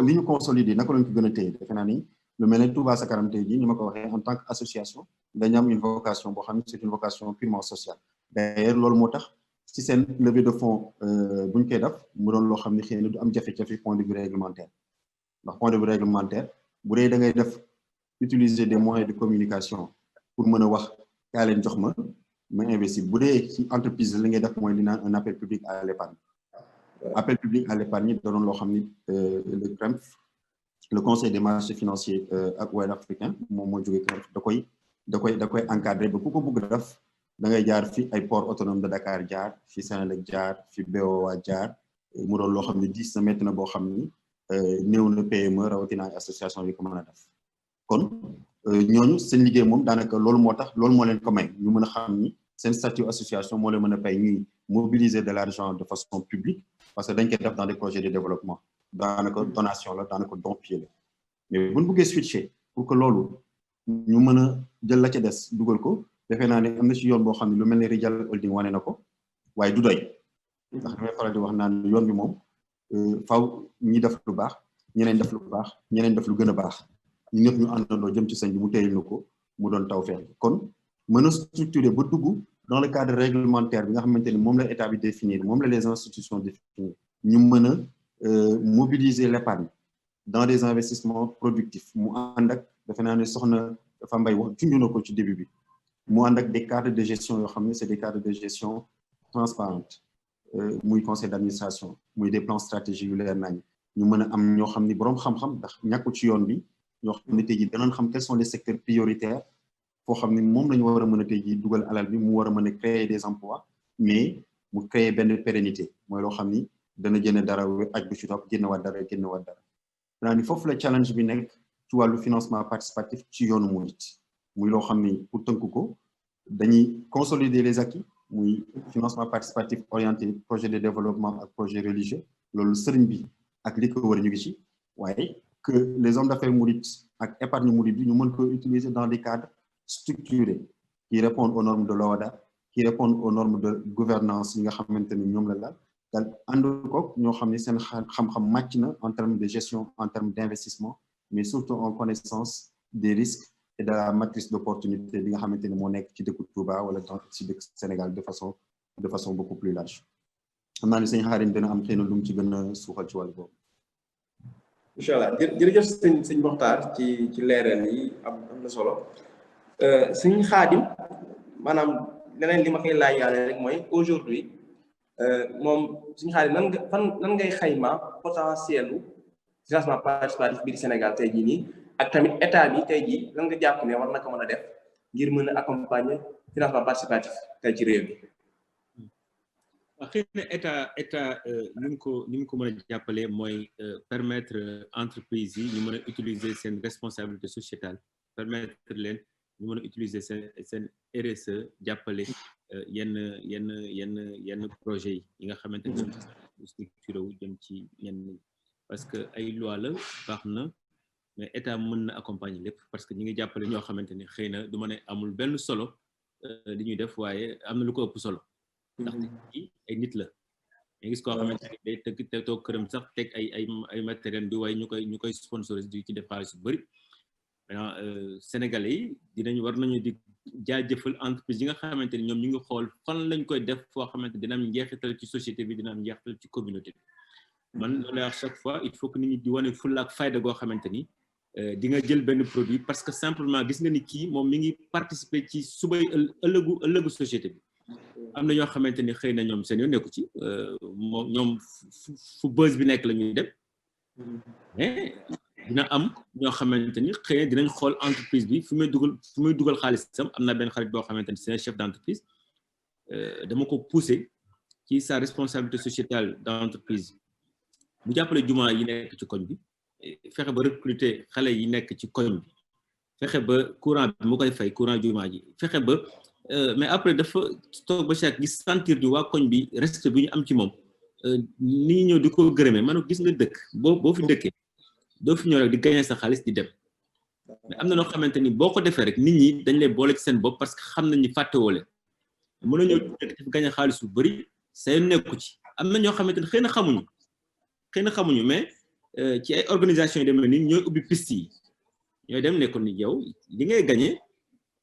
li ñu consolider naka lañ ko gën a téye defe naa ni lu mel ne Touba Ca Kanam tey jii ni ma ko waxee en tant que association dañu am une vocation boo xam ne c'est une vocation purement sociale d'ailleurs loolu moo tax ci seen levée de fonds bu ñu koy def mu doon loo xam ne xëy na du am jafe-jafe point de vue réglementaire ndax point de vue réglementaire bu dee da ngay def utiliser des moyens de communication pour mën a wax kaa leen jox ma investir bu dee ci entreprise li ngay def mooy li naan un appel public à l'épargne appel public à l'épargne doon loo xam ni le CREMF le conseil des marchés financiers ak Ouest africain moom moo jógee CREMF da koy encadrer ba ku ko bëgg def da ngay jaar fi ay port autonome de Dakar jaar fi Senelec jaar fi BOA jaar mu doon loo xam ne diis na métti na boo xam ni néew na PME rawatina ay association yi ko mën a def kon ñooñu seen liggéey moom daanaka loolu moo tax loolu moo leen ko may ñu mën a xam ni seen statut association moo leen mën a pay ñuy mobiliser de l'argent de façon publique parce que dañ koy def dans des projets de développement daanaka donation la daanaka don pied la mais bu ñu bëggee switcher pour que loolu ñu mën a jël la ca des dugal ko defee naa ne am na ci yoon boo xam ne lu mel ne Rijal Holding wane na ko waaye du doy ndax damay faral di wax naan yoon bi moom faw ñi def lu baax ñeneen def lu baax ñeneen def lu gën a baax ñu ñëpp ñu àndandoo jëm ci sëñ bi mu téyel na ko mu doon taw feex kon mën a structurer ba dugg dans le cadre réglementaire bi nga xamante ni moom la état bi définir moom la les institutions définir ñu mën a mobiliser l'épargne dans des investissements productifs mu ànd ak defe naa ne soxna dafa mbay wax junj na ko ci début bi mu ànd ak des cadres de gestion yoo xam ne c'est des cadres de gestion transparentes muy conseil d'administration muy des plans stratégiques yu leer nañ ñu mën a am ñoo xam ni boroom xam-xam ndax ñàkku ci yoon bi ñoo xam ne tey jii danañ xam quels sont les secteurs prioritaires foo xam ne moom la ñu war a mën a tey jii dugal alal bi mu war a mën a créer des emplois mais mu créer benn pérennité mooy loo xam ni dana jënd dara aj bu ci topp génn waat dara génn waat dara danaa ni foofu la challenge bi nekk ci wàllu financement participatif ci yoonu murit muy loo xam ni pour tënk ko dañuy consolider les acquis muy financement participatif orienté projet de développement ak projet religieux loolu sëriñ bi ak li ko war ñu ngi ci waaye que les hommes d'affaires mourides ak épargne mouride bi ñu mën ko utiliser dans des cadres structurés qui répondent aux normes de l'OHADA qui répondent aux normes de gouvernance yi nga xamante ni ñoom la laal daal ànd koog ñoo xam ne seen xam-xam màcc na en termes de gestion en termes d'investissement mais surtout en connaissance des risques et de la matrice d'opportunité bi nga xamante ni moo nekk ci dëkku Touba wala ci dëkk Sénégal de façon beaucoup plus large xam naa ne sëñ Xaarim dina am xëy na lu mu ci gën a suuxal ci wàllu boobu. incha allah jërëjëf sëñ Mokhtar ci leeral yi am na solo sëñ Xaadim maanaam leneen li ma koy laaj yàlla rek mooy aujourd'hui moom sëñ Xaadim nan ngay xayma potentiel u financement participatif biir Sénégal tey jii nii ak tamit état bi tey jii lan nga jàpp ne war na ko mën a def ngir mën a accompagner financement participatif tey ci réew mi. xëy na état ni mu ko mën a jàppale mooy permettre entreprise yi ñu mën a utiliser seen responsabilité sociétale permettre leen ñu mën a utiliser seen RSE jàppale yenn projet yi nga xamante ne structuré wu jëm ci yenn parce que ay loi la baax na mais état mën na accompagner lépp parce que ñi ngi jàppale ñoo xamante ni xëy na du ma ne amul benn solo li ñuy def waaye am na lu ko ëpp solo ndax ay nit la nga gis koo xamante ni day tëgg te toog këram sax teg ay matériel di waaye ñu koy sponsoriser di ci def xaalis bu bëri maintenant sénégalais yi war nañu di jaajëfal entreprise yi nga xamante ni ñoom ñu ngi xool fan lañ koy def foo xamante dina am njeexital ci société bi dina am njeexital ci communauté bi man loolu à chaque fois il faut que nit ñi di wane fulla ak fayda goo xamante ni di nga jël benn produit parce que simplement gis nga ni kii moom mi ngi participer ci subay ëllëgu société bi am na ñoo xamante ni xëy na ñoom seen yoon nekku ci moom ñoom fu buzz bi nekk la ñuy dem mais dina am ñoo xamante ni xëy na dinañ xool entreprise bi fu muy dugal xaalisam am na benn xarit boo xamante ni c'est un chef d'entreprise dama ko pousser ci sa responsabilité sociétale d'entreprise bu jàppale jumaa yi nekk ci koñ bi fexe ba recruter xale yi nekk ci koñ bi fexe ba courant bi mu koy fay courant jumaa ji fexe ba mais après dafa toog ba chaque gis sentir ni waa koñ bi respect bi ñu am ci moom nii ñëw di ko gërëmee man gis nga dëkk boo fi dëkkee doo fi ñëw rek di gagner sa xaalis di dem mais am na noo xamante ni boo ko defee rek nit ñi dañ lay boole ci seen bopp parce que xam nañ ni fàttewoo leen mën na ñëw dëkk def gagner xaalis bu bëri seen nekku ci am na ñoo xamante ne xëy na xamuñu mais ci ay organisation yi demee ni ñooy ubbi piste yi ñooy dem nekkoon ni yow li ngay gagné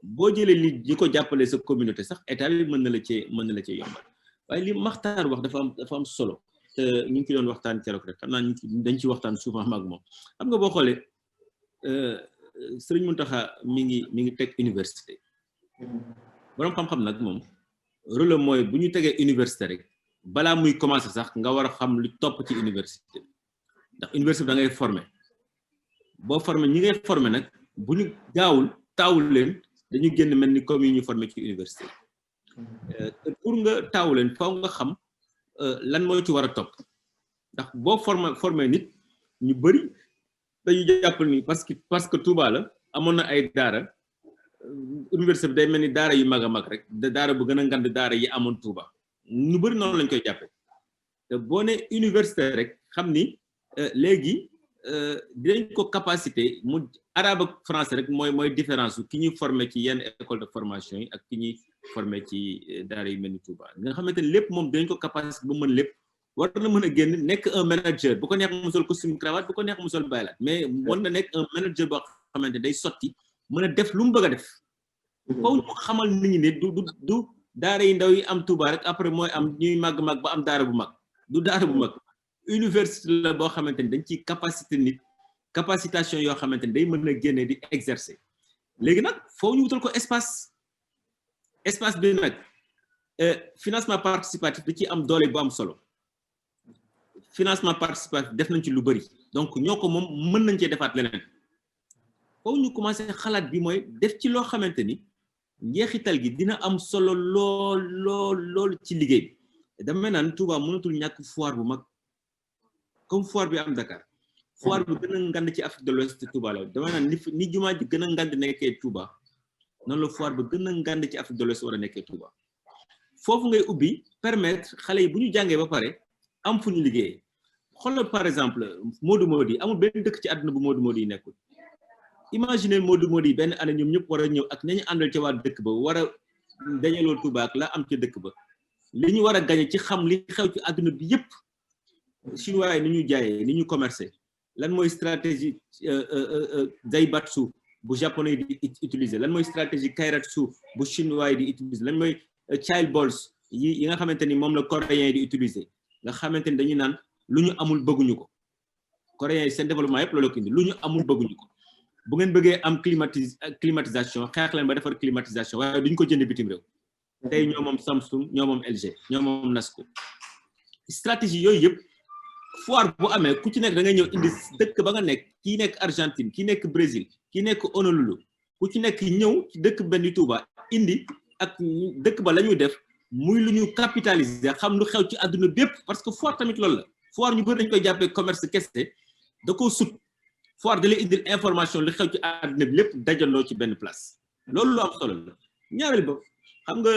boo jëlee li ñi ko jàppale sa communauté sax état bi mën na la cee yombal waaye li Makhtar wax dafa am solo te ñu ngi ci doon waxtaan keroog rek xam naa dañ ci waxtaan souvent mag moom xam nga boo xoolee Serigne Mountakha mi ngi teg université borom xam-xam nag moom rôle mooy bu ñu tegee université rek balaa muy commencer sax nga war a xam lu topp ci université ndax université da ngay former boo former ñi ngay former nag bu ñu taawul leen dañu génn mel ni comme yi ñu former ci université pour nga taawu leen faaw nga xam lan moo ci war a topp ndax boo former nit ñu bëri dañu jàpp ni parce que Touba la amoon na ay daara université bi day mel ni daara yu mag a mag rek daara bu gën a ngand daara yi amoon Touba ñu bëri noonu lañ koy jàppe te boo ne université rek xam ni léegi dinañ ko capacité mu arabe ak français rek mooy différence ki ñuy formé ci yenn école de formation yi ak ki ñuy formé ci daara yu mel ni Touba nga xamante ne lépp moom dinañ ko capacité ba mën lépp war na mën a génn nekk un manager bu ko neex mu sol costume cravate bu ko neex mu sol baylaat mais war na nekk un manager boo xamante ne day sotti mën a def lu mu bëgg a def foofu ñu xamal nit ñi ne du daara yi ndaw yi am Touba rek après mooy am ñuy màgg-màgg ba am daara bu mag du daara bu mag université la boo xamante ni dañ ciy capacité nit capacitation yoo xamante ni day mën a génne di exercer léegi nag foo ñu wutal ko espace bi nag financement participatif da ciy am doole bu am solo financement participatif def nañ ci lu bëri donc ñoo ko moom mën nañ cee defaat leneen foo ñu commencé xalaat bi mooy def ci loo xamante ni njeexital gi dina am solo lool ci liggéey bi dama naan Touba mënatul ñàkk foire bu mag comme foire bi am Dakar foire bi gën a ngand ci Afrique de l'Ouest Touba la dama naan ni jumaa ji gën a ngand nekkee Touba noonu la foire ba gën a ngand ci Afrique de l'Ouest war a nekkee Touba foofu ngay ubbi permettre xale yi bu ñu jàngee ba pare am fu ñu liggéeyee xoolal par exemple Modou yi amul benn dëkk ci àdduna bu Modou yi nekkul imaginer Modou yi benn année ñoom ñëpp war a ñëw ak ñañu àndal ca waa dëkk ba war a dañaloo Touba ak la am ca dëkk ba li ñu war a gañe ci xam li xew ci àdduna bi yëpp chinois yi ni ñu jaayee ni ñu commercé lan mooy stratégie Zaibatsu bu japonais di utiliser lan mooy stratégie Kairatsu bu chinois yi di utiliser lan mooy child balls yi nga xamante ni moom la coréen yi di utiliser nga xamante ni dañuy naan lu ñu amul bëgguñu ko coréen yi seen développement yëpp loolu ko indi lu ñu amul bëgguñu ko bu ngeen bëggee am climatisation xeex leen ba defar climatisation waaye duñ ko jënd bitim réew tey ñoo moom Samsung ñoo moom LG ñoo moom Nasco stratégie yooyu yëpp foire bu amee ku ci nekk da ngay ñëw indi dëkk ba nga nekk kii nekk Argentine kii nekk Brésil kii nekk Honolulu ku ci nekk ñëw ci dëkk benn Touba indi ak dëkk ba la ñuy def muy lu ñu capitaliser xam lu xew ci àdduna bépp parce que foire tamit loolu la foire ñu bëri dañ koy jàppee commerce kese da koo sut foire da lay indil information lu xew ci àdduna bi lépp dajandoo ci benn place loolu lu am solo la ñaareel ba xam nga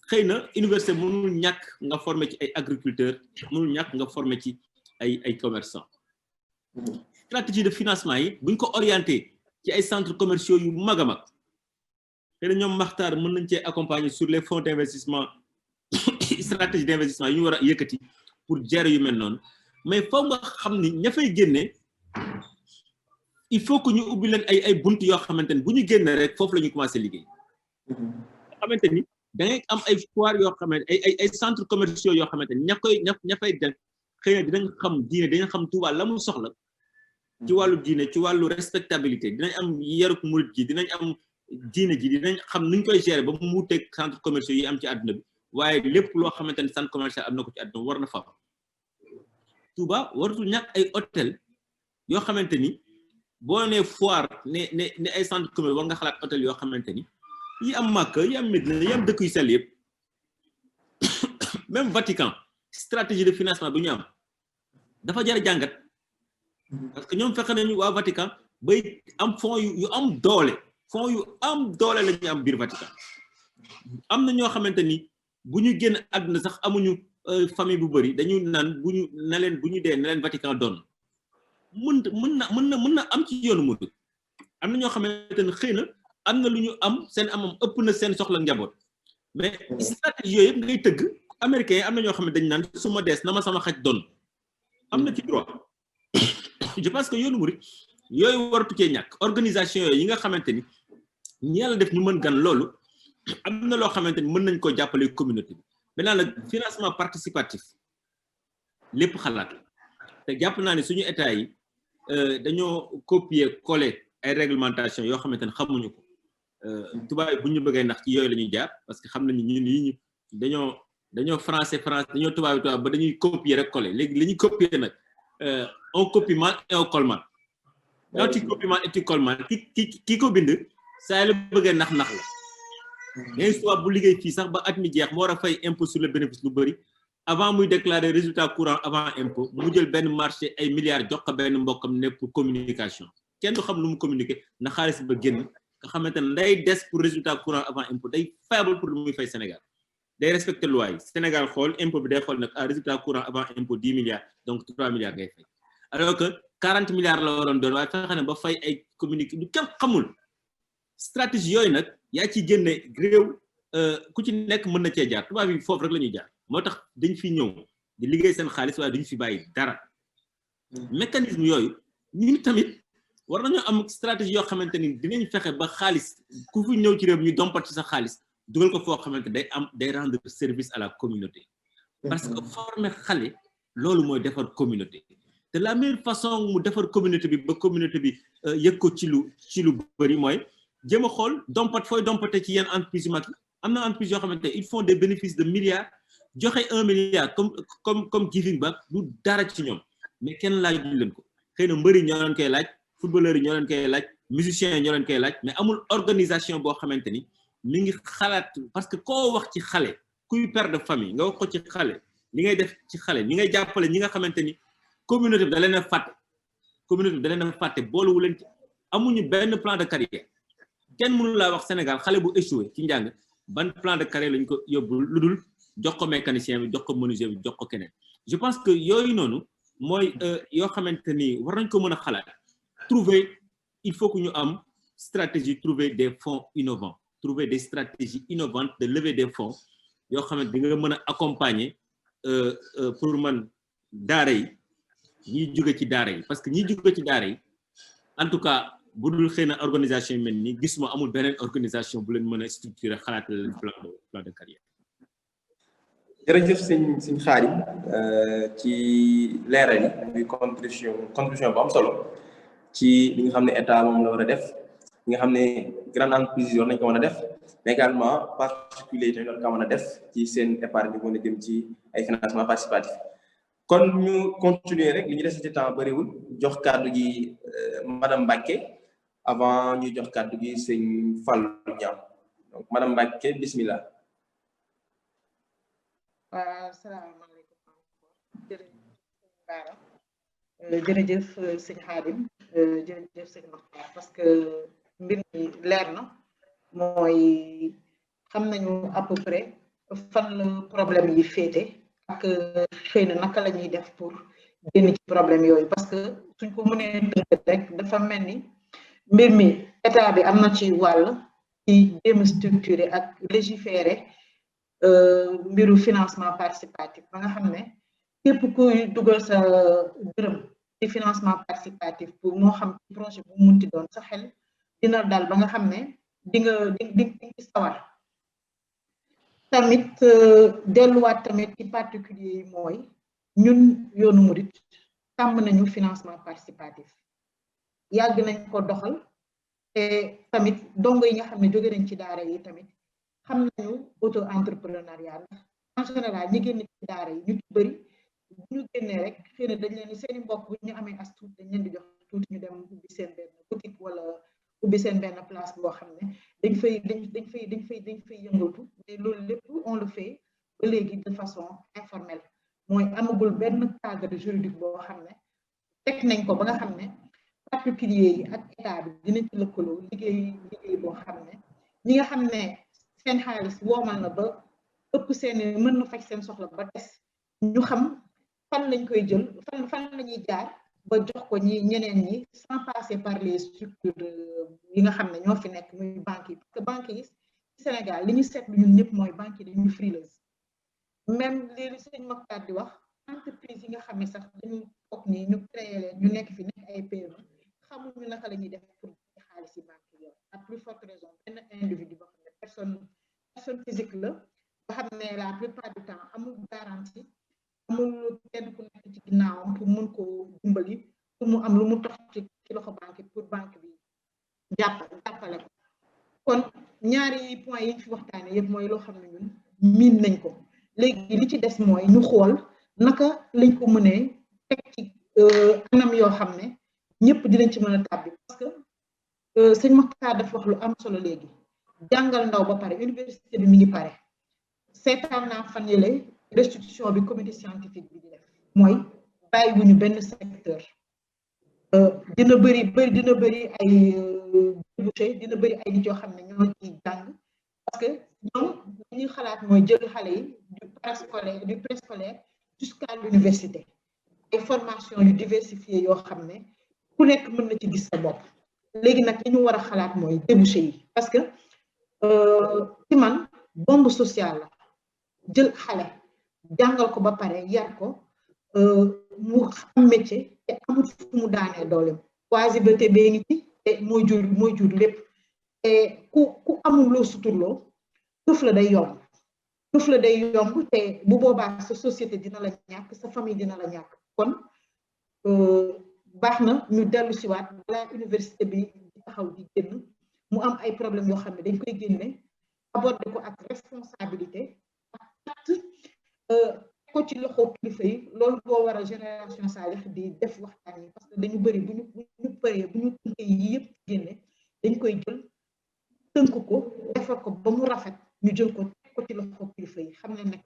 xëy na université mënul ñàkk nga formé ci ay agriculteurs mënul ñàkk nga formé ci ay commerçants stratégie de financement yi buñ ko orienté ci ay centres commerciaux yu mag a mag xëy na ñoom Makhtar mën nañ cee accompagner sur les fonds d'investissement stratégie d'investissement yi ñu war a yëkkati pour gérer yu mel noonu mais foog nga xam ni ña fay génne il faut que ñu ubbi leen ay bunt yoo xamante ni bu ñu génne rek foofu la ñu commencé liggéey nga xamante ni da ngay am ay foire yoo xamante ay centres commerciaux yoo xamante ni ña fay dem xëy na dinañ xam diine dinañ xam Touba la mu soxla ci wàllu diine ci wàllu respectabilité dinañ am yaruk murit gi dinañ am diine ji dinañ xam nuñ koy gérer ba mu wuuteeg centres commerciaux yi am ci àdduna bi waaye lépp loo xamante ni centre commercial am na ko ci àdduna war na fa Touba waratul ñàkk ay hôtel yoo xamante ni boo nee foire ne ay centre commercial war nga xalaat hôtel yoo xamante ni yi am Makka yi am Medina yi am dëkk yu sell yëpp même Vatican stratégie de financement bi ñu am dafa jar a jàngat parce que ñoom fexe nañu waa Vatican bay am fonds yu am doole la ñu am biir Vatican am na ñoo xamante ni bu ñu génn àdduna sax amuñu famille bu bëri dañu naan bu ñu dee na leen Vatican doon mën na am ci yoonu mu am na ñoo xamante ne xëy na am na lu ñu am seen amam ëpp na seen soxla njaboot mais stratégie yooyu yëpp ngay tëgg américains yi am na ñoo xam ne dañ naan su ma dees na ma sama xaj doon am na ci droit je pense que yoonu murid yooyu waratu cee ñàkk organisation yooyu yi nga xamante ni ñi yàlla def ñu mën gan loolu am na loo xamante ni mën nañ ko jàppale communauté bi maintenant nag financement participatif lépp xalaat te jàpp naa ne suñu état yi dañoo copier coller ay réglementation yoo xamante ne xamuñu ko tubaab yi bu ñu bëggee ndax ci yooyu la ñuy jaar parce que xam nañu ñun yi ñu dañoo français dañoo tubaab ba dañuy copier rek coller léegi li ñuy copier nag on copie mal et on colle mal quand tu copies mal et tu colles mal ki ko bind saa la bëggee nax la mais soit bu liggéey fii sax ba at mi jeex mu war a fay impôt sur le bénéfice lu bëri avant muy déclarer résultat courant avant impôt mu jël benn marché ay milliards jox ko benn mbokkam ne pour communication kenn du xam lu mu communiquer na xaalis ba génn nga xamante ne day des pour résultat courant avant impôt day faible pour lu muy fay Sénégal day respecter loi yi Sénégal xool impôt bi day xool nag à résultat courant avant impôt 10 milliards donc 3 milliards ngay fay alors que 40 milliards la waroon doon waaye fexe ne ba fay ay communiqué du kenn xamul stratégie yooyu nag yaa ci génne réew ku ci nekk mën na cee jaar tubaab yi foofu rek la ñuy jaar moo tax dañ fi ñëw di liggéey seen xaalis waaye duñ fi bàyyi dara mécanisme yooyu ñun tamit war nañoo am stratégie yoo xamante ni dinañ fexe ba xaalis ku fi ñëw ci réew ñu dompat ci sa xaalis dugal ko foo xamante day rendre service à la communauté parce que former xale loolu mooy defar communauté te la meilleure façon mu defar communauté bi ba communauté bi yëg ko ci lu bëri mooy jéem a xool dompat fooy dompate ci yenn entreprise yu mag yi am na entreprise yoo xamante ils font des bénéfices de milliards joxe 1 milliard comme giving back du dara ci ñoom mais kenn laajul leen ko xëy na mbëri ñoo leen koy laaj footballeurs yi ñoo leen koy laaj musiciens yi ñoo leen koy laaj mais amul organisation boo xamante ni mi ngi xalaat parce que koo wax ci xale kuy père de famille nga wax ko ci xale li ngay def ci xale li ngay jàppale ñi nga xamante ni communauté bi da leen a fàtte booluwu leen ci amuñu benn plan de carrière kenn mënu laa wax Sénégal xale bu échoué ci njàng ban plan de carrière lañ ko yóbbu lu dul jox ko mécanicien bi jox ko menuisier bi jox ko keneen je pense que yooyu noonu mooy yoo xamante ni war nañ ko mën a xalaat il faut que ñu am stratégie trouver des fonds innovants trouver des stratégies innovantes de lever des fonds yoo xamante di nga mën a accompagner pour man daara yi ñiy jóge ci daara yi parce que ñiy jóge ci daara yi en tout cas bu dul xëy na organisation yi mel nii gisuma amul beneen organisation bu leen mën a structurer xalaat leen plan de carrière. jërëjëf sëñ Khadim ci leeral yi muy contribution bu am solo ci li nga xam ne état moom la war a def li nga xam ne grande entreprise yi war nañ ko mën a def mais également particulier yi war ko mën a def ci seen épargne bi mën a jëm ci ay financement participatif kon ñu continuer rek li ñu des ci temps bëriwul jox kàddu gi madame Mbacke avant ñuy jox kàddu gi sëñ Fallou Niam donc madame Mbacke bismillah. waaw salaamaaleykum jërëjëf sëñ Khadim jërëjëf sëñ Makhtar parce que mbir mi leer na mooy xam nañu à peu près fan la problème yi féete ak xëy na naka la ñuy def pour génn ci problème yooyu parce que suñ ko mënee tënk rek dafa mel ni mbir mi état bi am na ci wàll ci jéem structuré ak légiféré mbiru financement participatif ba nga xam ne képp kuy dugal sa dërëm ci financement participatif pour moo xam ci projet bu munti doon sa xel dina dal ba nga xam ne di ci sawar tamit delluwaat tamit ci particulier yi mooy ñun yoonu murit tàmm nañu financement participatif yàgg nañ ko doxal te tamit dongo yi nga xam ne jóge nañ ci daara yi tamit xam nañu auto entrepreneuriat en général ñi génn ci daara yi ñu ci bëri bu ñu génnee rek xëy na dañ leen seeni mbokk bu ñu amee as tuut dañ leen di jox tuuti ñu dem ubbi seen benn boutique wala ubbi seen benn place boo xam ne dañ fay yëngatu mais loolu lépp on le fait ba léegi de façon informelle mooy amagul benn cadre juridique boo xam ne teg nañ ko ba nga xam ne particulier yi ak état bi dinañ ci lëkkaloo liggéey boo xam ne ñi nga xam ne seen xaalis woomal na ba ëpp seen mën na faj seen soxla ba des ñu xam fan lañ koy jël fan la ñuy jaar ba jox ko ñeneen ñi sans passer par les structures yi nga xam ne ñoo fi nekk muy banques yi parce que banques yi Sénégal li ñu seetlu ñun ñëpp mooy banques yi dañuy frileuse même léegi sëñ Mokhtar di wax entreprise yi nga xam ne sax dañu toog nii ñu créé leen ñu nekk fi nekk ay PME xamuñu naka la ñuy def pour xaalis yi banque yoon à plus forte raison benn individu boo xam ne personne physique la nga xam ne la plupart du temps amul garantie amul kenn ku nekk ci ginnaawam pour mun ko dimbali pour mu am lu mu tax ci loxo banque pour banque bi jàppale ko kon ñaari point yi ñu fi waxtaane yëpp mooy loo xam ne ñun miin nañ ko léegi li ci des mooy ñu xool naka lañ ko mënee teg ci anam yoo xam ne ñëpp dinañ ci mën a tàbbi parce que sëñ Mokhtar dafa wax lu am solo léegi jàngal ndaw ba pare université bi mi ngi pare seetaan naa fan yële restitution bi comité scientifique bi di def mooy bàyyi wuñu benn secteur dina bëri ay débouché dina bëri ay nit yoo xam ne ñoo ciy jàng parce que ñoom li ñuy xalaat mooy jël xale yi du préscolaire jusqu'à l'université ay formation yu diversifié yoo xam ne ku nekk mën na ci gis sa bopp léegi nag li ñu war a xalaat mooy débouché yi parce que ci man bombe sociale la jël xale jàngal ko ba pare yar ko mu xam métier te amul fu mu daanee dooleem oisiveté bee ngi ci te mooy jur lépp te ku amul loo suturloo këf la day yomb te bu boobaa sa société dina la ñàkk sa famille dina la ñàkk kon baax na ñu dellu siwaat balaa université bi di taxaw di génn mu am ay problèmes yoo xam ne dañ koy génne aborder ko ak responsabilité ak ko ci loxo kilifa yi loolu boo war a génération Salih di def waxtaan yi parce que dañu bëri bu ñu tënkee yi yëpp génne dañ koy jël tënk ko defar ko ba mu rafet ñu jël ko teg ko ci loxo kilifa yi xam ne nag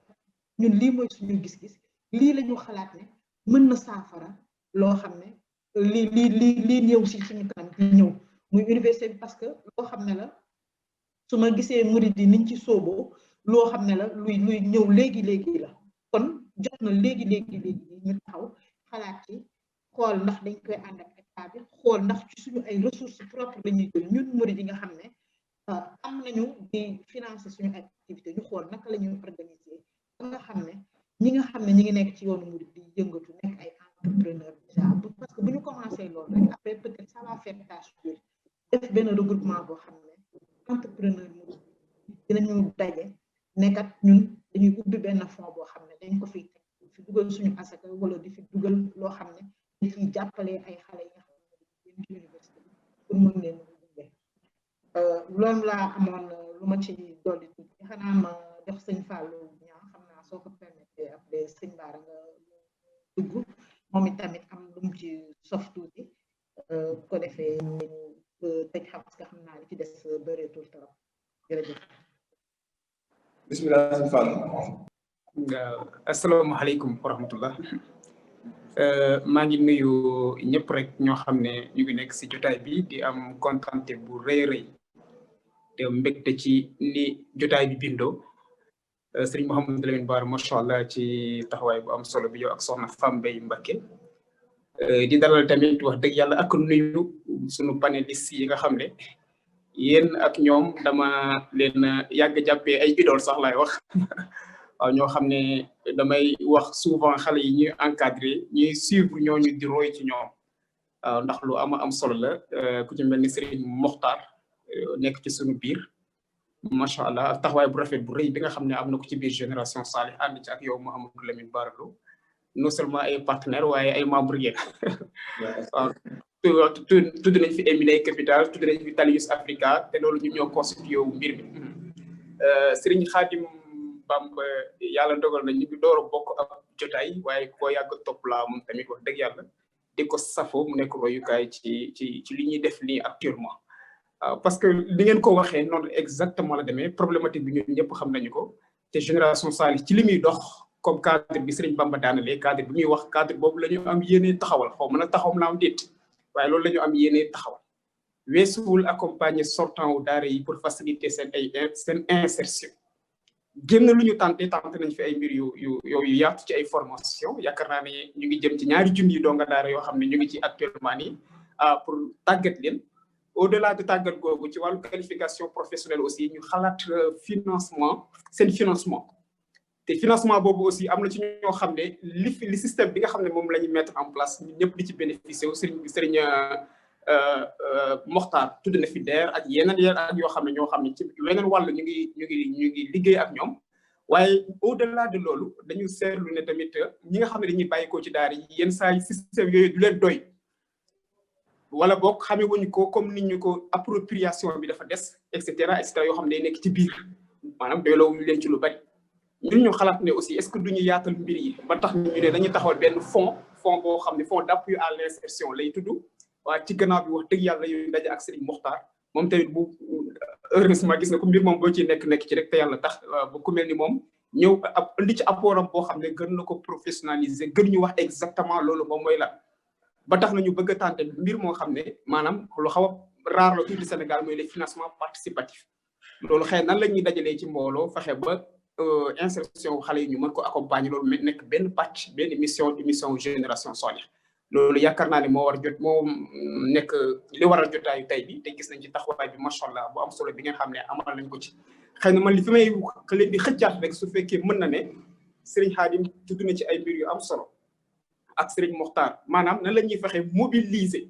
ñun lii mooy suñu gis-gis lii la ñu xalaat ne mën na saafara loo xam ne lii ñëw si suñu kanam di ñëw muy université bi parce que loo xam ne la su ma gisee murid yi niñ ci sooboo loo xam ne la luy ñëw léegi la kon jot na léegi ñu taxaw xalaat ci xool ndax dañ koy ànd ak état bi xool ndax ci suñu ay ressources propres la ñuy jël ñun murid yi nga xam ne am nañu di financer suñu activité ñu xool naka la ñuy organiser ba nga xam ne ñi ngi nekk ci yoonu murid di yëngatu nekk ay entrepreneur déjà parce que bu ñu commencé loolu rek après peut-être ça va faire tâche d'huile def benn regroupement boo xam ne entrepreneur murid dinañu daje nekkat ñun dañuy ubbi benn fond boo xam ne dañ ko fi dugal suñu asaka wala di fi dugal loo xam ne dañ ciy jàppale ay xale yi nga xam ne dañ ci université bi pour mën leen gunge loolu laa amoon lu ma ci dolli tuuti xanaa ma jox sëñ Fallou ñaa xam naa soo ko permettre après sëñ Bara nga dugg moom itamit am lu mu ci sof tuuti bu ko defee ñu tëj xam parce que xam naa li ci des bëreetul trop jërëjëf. bismillah sëñ Fallou. asalaamaaleykum wa rahmatullah maa ngi nuyu ñëpp rek ñoo xam ne ñu ngi nekk si jotaay bi di am kontante bu rëy te mbégte ci ni jotaay bi bindoo sëriñ Mouhamadou Lamine Bara macha allah ci taxawaay bu am solo bi yow ak soxna Fam Mbaye Mbacké di dalal tamit wax dëgg yàlla ak nuyu sunu panélistes yi nga xam ne yéen ak ñoom dama leen yàgg jàppee ay idole sax laay wax waaw ñoo xam ne damay wax souvent xale yi ñuy encadré ñuy suivre ñooñu di roy ci ñoom waaw ndax lu am solo la ku ci mel ni Serigne Mokhtar nekk ci sunu biir macha allah taxawaay bu rafet bu rëy bi nga xam ne am na ko ci biir génération Salih ànd ci ak yow Mouhamadou Lamine Bara Lo non seulement ay partenaires waaye ay membres yéen waaw tudd nañ fi Eminay Capital tudd nañ fi Talius Africa te loolu ñu ñoo constitué wu mbir mi Serigne Khadim Bamba yàlla dogal na ñu ngi door a bokk ak jotaay waaye koo yàgg topp laa moom tamit wax dëgg yàlla di ko safo mu nekk royukaay ci li ñuy def nii actuellement parce que li ngeen ko waxee noonu exactement la demee problématique bi ñun ñëpp xam nañu ko te génération Salih ci li muy dox comme cadre bi Serigne Bamba daanalee cadre bi muy wax cadre boobu la ñu am yéene taxawal xaw ma nag taxawam la am déet waaye loolu la ñu am yéene taxawal weesuwul accompagner sortant wu daara yi pour faciliter seen insertion génn lu ñu tenté nañ fi ay mbir yu yaatu ci ay formation yaakaar naa ne ñu ngi jëm ci ñaari junni donga daara yoo xam ne ñu ngi ci actuellement nii pour tàggat leen au delà de tàggat googu ci wàllu qualification professionnelle aussi ñu xalaat financement te financement boobu aussi am na ci ñoo xam ne li système bi nga xam ne moom la ñu mettre en place ñun ñëpp di ci bénéficier wu Serigne Mokhtar tudd na fi DER ak yeneen ak yoo xam ne ñoo xam ne ci weneen wàll ñu ngi liggéey ak ñoom. waaye au delà de loolu dañu seetlu ne tamit ñi nga xam ne dañuy bàyyikoo ci daara yi yenn saa yi système yooyu du leen doy wala boog xamee wuñu ko comme nit ñu ko appropriation bi dafa des et cetera yoo xam ne day nekk ci biir maanaam doyloo leen ci lu bari. ñun ñu xalaat ne aussi est-ce que duñu yaatal mbir yi ba tax ñu ne dañuy taxawal benn fonds boo xam ne fonds d'appui à l'insertion lay tudd waaye ci gannaaw bi wax dëgg yàlla yu daje ak Serigne Mokhtar moom tamit bu heureusement gis nga ko mbir moom boo ciy nekk ci rek te yàlla tax bu ku mel ni moom ñëw indi ci apportam boo xam ne gën na ko professionnaliser gën ñu wax exactement loolu moom mooy lan ba tax na ñu bëgg a tenter mbir moo xam ne maanaam lu xaw a rare la tuuti Sénégal mooy les financements participatifs loolu xëy nan la ñuy dajalee ci mbooloo fexe ba insertion xale yi ñu mën ko accompagner loolu nekk benn pàcc benn mission Génération Solih loolu yaakaar naa ne moo nekk li waral jotaayu tey bi te gis nañ ci taxawaay bi macha allah bu am solo bi ngeen xam ne amal nañ ko ci xëy na man li fi may leen di xëccaat rek su fekkee mën na ne Serigne Khadim tudd na ci ay mbir yu am solo ak Serigne Mokhtar maanaam nan la ñuy fexe mobiliser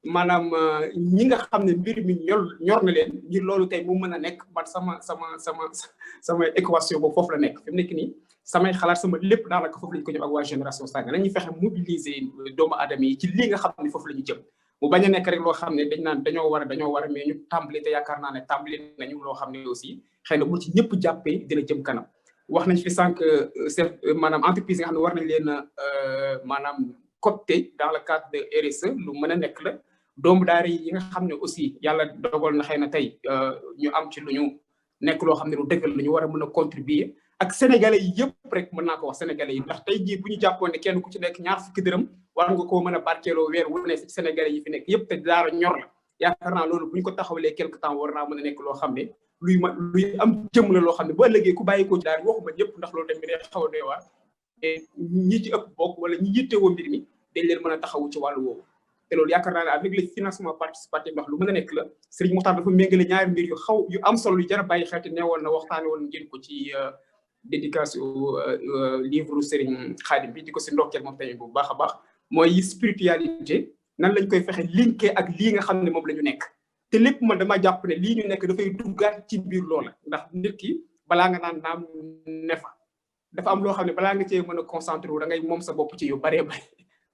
maanaam ñi nga xam ne mbir mi ñor na leen ngir loolu tey mu mën a nekk man sama équation boobu foofu la nekk fi mu nekk nii samay xalaat sama lépp daanaka foofu la ñu ko jëm ak waa Génération Solih nañuy fexe mobiliser doomu aadama yi ci lii nga xam ne foofu la ñu jëm mu bañ a nekk rek loo xam ne dañ naan dañoo war a mais ñu tàmbali te yaakaar naa ne tàmbali nañu loo xam ne aussi xëy na bu ci ñëpp jàppee dina jëm kanam wax nañ fi sànq maanaam entreprise yi nga xam ne war nañ leen maanaam coopter dans le cadre de RSE lu mën a nekk la doomu daara yi nga xam ne aussi yàlla dogal na xëy na tey ñu am ci lu ñu nekk loo xam ne lu dëggal lu ñu war a mën a contribuer ak sénégalais yi yëpp rek mën naa ko wax sénégalais yi ndax tey jii bu ñu jàppoon ne kenn ku ci nekk ñaar fukki dërëm war nga koo mën a barkeeloo weer wu ne ci sénégalais yi fi nekk yëpp te daara ñor la yaakaar naa loolu bu ñu ko taxawalee quelque temps war naa mën a nekk loo xam ne luy am jëm la loo xam ne bu ëllëgee ku bàyyi ko ci daara waxuma ñëpp ndax loolu tamit day xaw a doy waar ñi ci ëpp bokk wala ñi yittewoo mbir mi dañ leen mën a taxawu ci wàllu woowu te loolu yaakaar naa ne avec le financement participatif ndax lu mën a nekk la Serigne Mokhtar dafa méngale ñaari mbir yu am solo yu jar a bàyyi xel te neewoon na waxtaane woon ngeen ko ci dédicace au livre Serigne Khadim bi di ko si ndokkeel moom tamit bu baax a baax mooy spiritualité nan lañ koy fexe linké ak lii nga xam ne moom la ñu nekk te lépp man dama jàpp ne lii ñu nekk dafay duggaat ci biir loola ndax nit ki balaa nga naan naam ne fa dafa am loo xam ne balaa nga cee mën a concentré wu da ngay moom sa bopp ci yu baree bari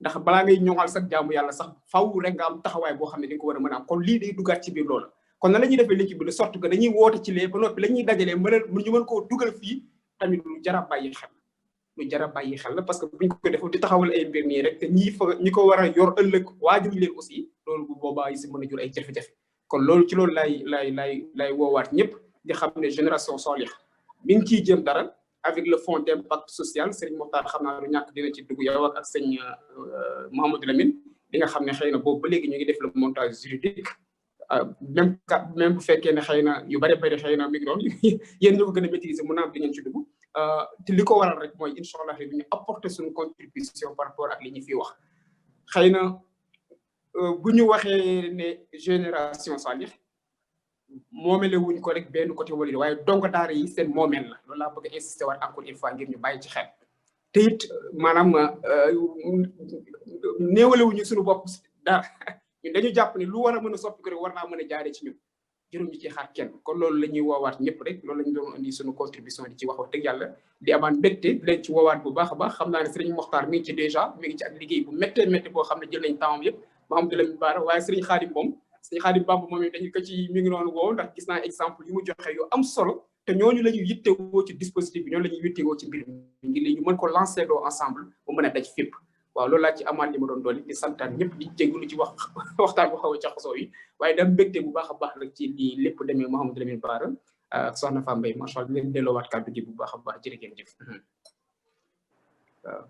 ndax balaa ngay ñoŋal sax jaamu yàlla sax faw rek nga am taxawaay boo xam ne di nga ko war a mën a am kon lii day duggaat ci biir loola kon nan la ñuy defee l'équipe bi de sorte que dañuy woote ci lee ba noppi la ñuy dajalee ñu mën koo dugal fii tamit lu jar a bàyyi xel la parce que buñ ko defee di taxawal ay mbir nii rek te ñi ko war a yor ëllëg waajur leen aussi loolu bu boobaa yi si mën a jur ay jafe-jafe kon loolu ci loolu lay woowaat ñëpp di xam ne Génération Solih mi ngi ciy jëm dara avec le fonds d'impact social Serigne Mokhtar xam naa lu ñàkk dina ci dugg yow ak sëñ Mouhamadou Lamine li nga xam ne xëy na boobu ba léegi ñu ngi def le montage juridique même bu fekkee ne xëy na yu bari xëy na mi ngi doon yéen ñu ko gën a maîtriser mu naam di ngeen ci dugg te li ko waral rek mooy incha allah bi ñu apporter suñu contribution par rapport ak li ñu fi wax xëy na bu ñu waxee ne Génération Solih moomele wuñ ko rek benn côté wala waaye dongo daara yi seen moomeel la loolu laa bëgg a insister waat encore une fois ngir ñu bàyyi ci xel te it maanaam néewale wuñu suñu bopp dara ñun dañu jàpp ne lu war a mën a soppi ko rek war naa mën a jaaree ci ñun juróom ñu ci xaar kenn kon loolu la ñuy woowaat ñëpp rek loolu la ñu doon indi suñu contribution di ci wax dëgg yàlla di amaan mbégte leen ci woowaat bu baax a baax xam naa ne Serigne Mokhtar mi ngi ci déjà mi ngi ci ak liggéey bu méttee boo xam ne jël nañ temps yëpp Mahamadou Lamine Bara waaye Serigne Khadim moom Serigne Khadim Bamba moom it dañu ko ci mi ngi noonu woo ndax gis naa exemple yu mu joxe yu am solo te ñooñu la ñuy yittewoo ci dispositif bi ñooñu la ñuy yittewoo ci mbir mi ngi li ñu mën ko lancer doo ensemble bu mën a daj fépp waaw loolu laa ci amaat li ma doon dolli di santaan ñëpp di jégalu ci waxtaan bu xaw a caxasoo yi waaye dam mbégte bu baax a baax la ci lii lépp demee Mouhamadou Lamine Bara ak soxna Fane Mbaye macha allah leen delloowaat kàddu gi bu baax a baax jërë ngeen jëf waaw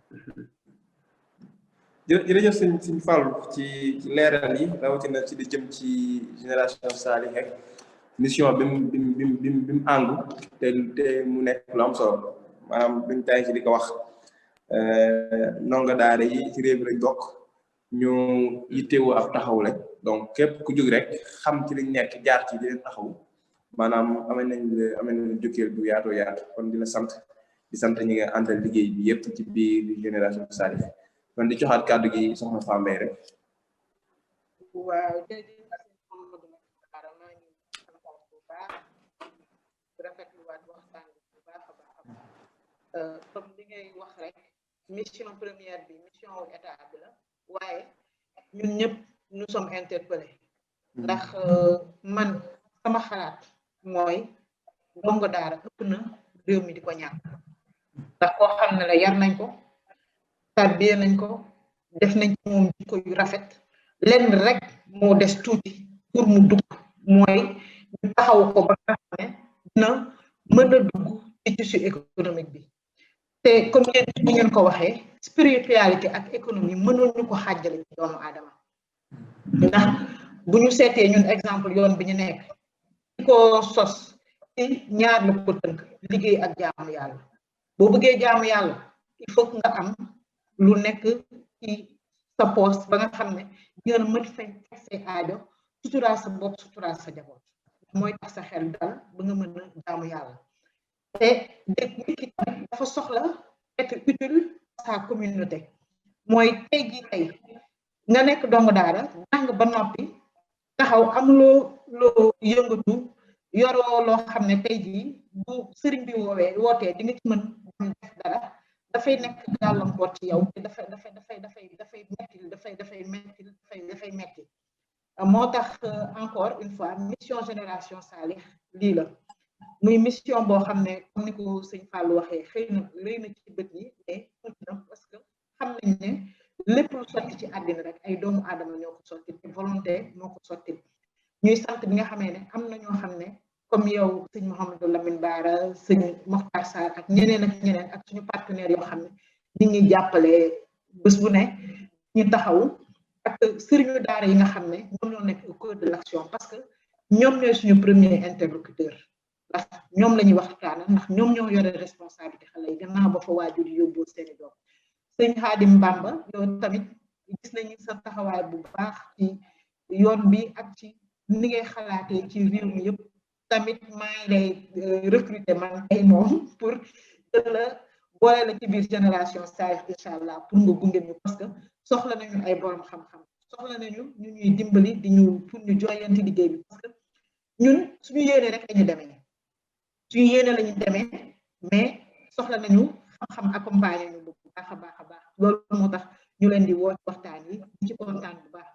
jërëjëf sëñ Fallou ci leeral yi rawatina ci di jëm ci Génération Solih ak mission bi mu àndu te mu nekk lu am solo maanaam duñ tay ci di ko wax ndongo daara yi ci réew mi lañ bokk ñu yittewoo ab taxaw lañ donc képp ku jóg rek xam ci liñ nekk jaar ci di leen taxaw maanaam amee nañ jukkeel bu yaatoo yaatu kon di la sant di sant ñi nga àndal liggéey bi yëpp ci biir Génération Salih kon di joxaat kàddu gi soxna Fambaye rek. waaw jërëjëf Mamadou Bara maa ngi sant bu baax rafetluwaat waxtaan bi bu baax a baax comme li ngay wax rek mission première bi mission wu état bi la waaye ñun ñëpp nous sommes interpellés ndax man sama xalaat mooy ndongo daara ëpp na réew mi di ko ñàkk ndax koo xam ne la yar nañ ko tarbiyé nañ ko def nañ ci moom jikko yu rafet lenn rek moo des tuuti pour mu dugg mooy ñu taxaw ko ba nga xam ne dina mën a dugg ci tissu économique bi te comme yéen ni ngeen ko waxee spiritualité ak économie mënoon ñu ko xàjjale ci doomu aadama ndax bu ñu seetee ñun exemple yoon bi ñu nekk di ko sos ci ñaar la ko tënk liggéey ak jaamu yàlla boo bëggee jaamu yàlla il faut nga am lu nekk ci sa poste ba nga xam ne dina mën fay say aajo suturaal sa bopp suturaal sa jaboot mooy tax sa xel dal ba nga mën a jaamu yàlla te nit ki tamit dafa soxla être utile à sa communauté mooy tey jii tey nga nekk dongo daara jàng ba noppi taxaw am loo yëngatu yoroo loo xam ne tey jii bu sëriñ bi wootee di nga ci mën def dara dafay nekk gàllankoor ci yow te dafay metti moo tax encore une fois mission Génération Salih lii la muy mission boo xam ne comme ni ko sëñ Fallou waxee xëy na rëy na ci bët yi mais parce que xam nañ ne lépp lu sotti ci àddina rek ay doomu aadama ñoo ko sotti te volonté moo ko sotti ñuy sant bi nga xamee ne am na ñoo xam ne comme yow sëñ Mouhamadou Lamine Bara sëñ Mokhtar Sarr ak ñeneen ak suñu partenaires yoo xam ne ñu ngi jàppale bés bu ne ñu taxaw ak sëriñu daara yi nga xam ne ñoom ñoo nekk au cœur de l'action parce que ñoom ñooy suñu premier interlocuteur ndax ñoom la ñuy waxtaana ndax ñoom ñoo yore responsabilité xale yi gannaaw ba fa waajur yi yóbboo seeni doom sëñ Xaadim Bamba yow tamit gis nañu sa taxawaay bu baax ci yoon bi ak ci ni ngay xalaatee ci réew mi yëpp tamit maa ngi lay recruter man tey moom pour la boole la ci biir Génération Salih incha allah pour nga gunge ñu parce que soxla nañu ay borom xam-xam soxla nañu ñu ñuy dimbali di ñu pour ñu jooyanti liggéey bi parce que ñun suñu yéene rek lañu demee suñu yéene lañu demee mais soxla nañu xam-xam accompagner ñu bu baax a baax loolu moo tax ñu leen di woo ci waxtaan yi di ci kontaan bu baax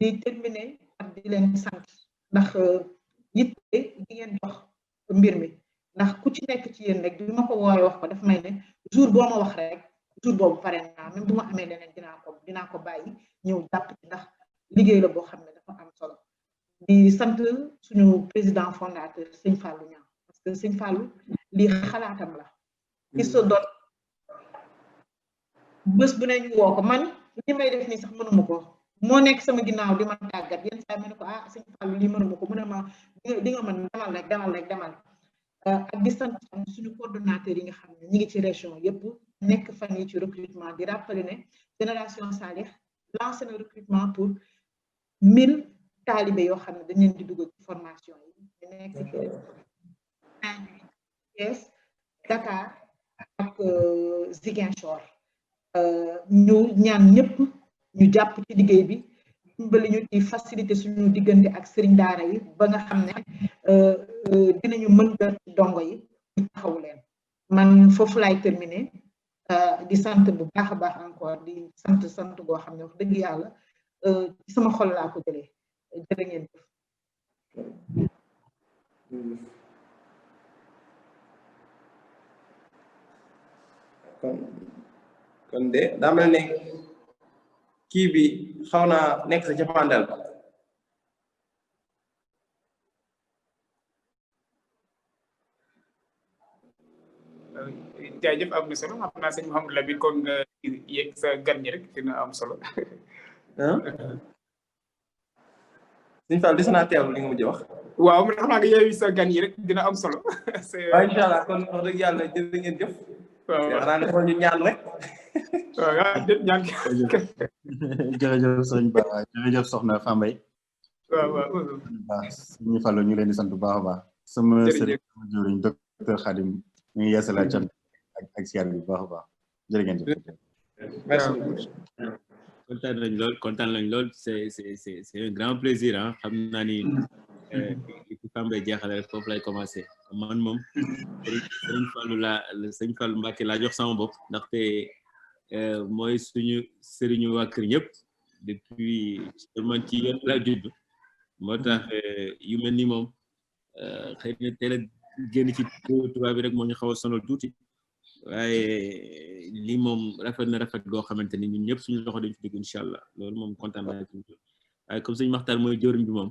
di terminer ak di leen sant ndax yitte gi ngeen jox mbir mi ndax ku ci nekk ci yéen rek bi ma ko woowee wax ko daf may ne jour boo ma wax rek jour boobu pare naa même bu ma amee leneen dinaa ko bàyyi ñëw jàpp ci ndax liggéey la boo xam ne dafa am solo di sant suñu président fondateur sëñ Fallou Niang parce que sëñ Fallou lii xalaatam la ki se donne bés bu ne ñu woo ko man li may def nii sax mënuma ko moo nekk sama ginnaaw di ma tàggat yenn saa ma ne ko sëñ Fallou lii mënuma ko mu ne ma di nga mën demal rek ak di sant suñu coordonnateurs yi nga xam ne ñi ngi ci région yëpp nekk fan yi ci recrutement di rappeler ne Génération Salih lancé na recrutement pour 1000 talibé yoo xam ne dañ leen di dugg ci formation yi ñu nekk ci Thiès Dakar ak Ziguinchor ñu ñaan ñëpp ñu jàpp ci liggéey bi dimbali ñu ci facilité suñu diggante ak sëriñ daara yi ba nga xam ne dinañu mën a dongo yi ñu taxaw leen man foofu laay terminé di sant bu baax a baax encore di sant boo xam ne wax dëgg yàlla ci sama xol laa ko jëlee jërë ngeen jëf kon de daa mel ne kii bi xaw naa nekk sa cappaandal ba jaajëf am na solo xam naa sëñ Mouhamadou Lamine kon nga yegg sa gan ñi rek dina am solo sëñ Fall des naa teewlu li nga mujj wax waaw man xam naa nga yeewi sa gan yi rek dina am solo waaw incha allah kon wax dëgg yàlla jërë ngeen jëf waaw xanaa ne xool ñu ñaan rek waaw déet ñaan jërëjëf sëñ Ba jërëjëf soxna Fambaye waaw ñu Fallu ñu leen di sant bu baax a baax sama sëriñ sama jëriñ docteur Khadim ñu ngi yeesalaat cant ak siyaar bi bu baax a baax jërë ngeen jëf. merci kontaan nañ lool c'est un grand plaisir ah xam naa ni ci Fambaye jeexale rek foofu lay commencé man moom sëñ Fallou Mbacké laa jox sama bopp ndaxte mooy suñu sëriñu waa kër ñëpp depuis man ci yoon laa judd moo tax yu mel ni moom xëy na teel a génn ci tubaab bi rek moo ñu xaw a sonal tuuti waaye lii moom rafet na rafet goo xamante ni ñun ñëpp suñu loxo dañ ci dugg incha allah loolu moom kontaan naa ci waaye comme sëñ Maxtaar mooy jëriñ bi moom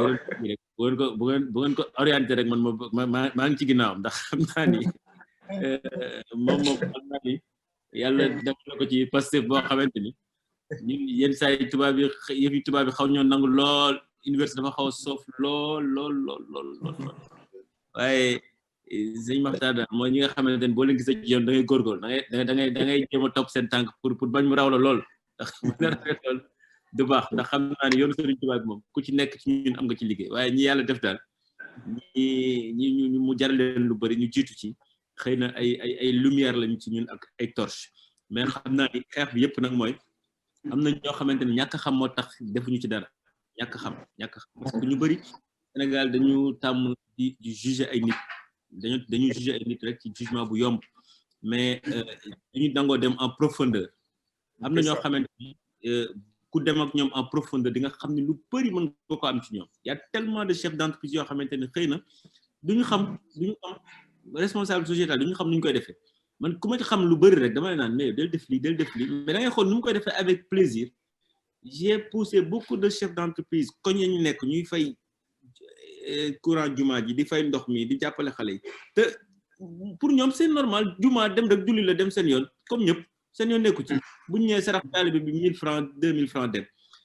rek bu ngeen ko orienté rek man maa ngi ci ginnaawam ndax xam naa ni moom xam naa ni yàlla def na ko ci Pastef boo xamante ni ñun yenn saa yi tubaab bi yëf yi tubaab bi xaw ñoo nangu lool université dafa xaw a soof lool waaye sëñ Maxtaar daal mooy ñi nga xamante ne boo leen gisee ci yoon da ngay góorgóorlu da ngay jéem a topp seen tànk pour bañ mu raw la lool ndax mu la rafet lool du baax ndax xam naa ne yoonu sëriñ tubaab bi moom ku ci nekk ci ñun am nga ci liggéey waaye ñi yàlla def daal ñi mu jaral leen lu bari ñu jiitu ci xëy na ay lumière lañu ci ñun ak ay torche mais xam naa ni xeex bi yëpp nag mooy am na ñoo xamante ne ñàkk xam moo tax defuñu ci dara ñàkk xam parce que ñu bari Sénégal dañu tàmm di juger ay nit dañuy juger ay nit rek ci jugement bu yomb mais dañu dangoo dem en profondeur am na ñoo xamante ni ku dem ak ñoom en profondeur di nga xam ne lu bari mën nga ko am ci ñoom y a tellement de chefs d'entreprise yoo xamante ne xëy na duñu xam responsable sociétal duñu xam nu ñu koy defee man ku ma ci xam lu bari rek dama naan mais del def lii mais da ngay xool nu mu koy defee avec plaisir. J'ai poussé beaucoup de chefs d'entreprise koñ ñu nekk ñuy fay courant jumaa ji di fay ndox mi di jàppale xale yi te pour ñoom c'est normal jumaa dem rek julli la dem seen yoon comme ñëpp seen yoon nekku ci buñ ñëwee sarax taalibe bi 1000 francs 2000 francs dem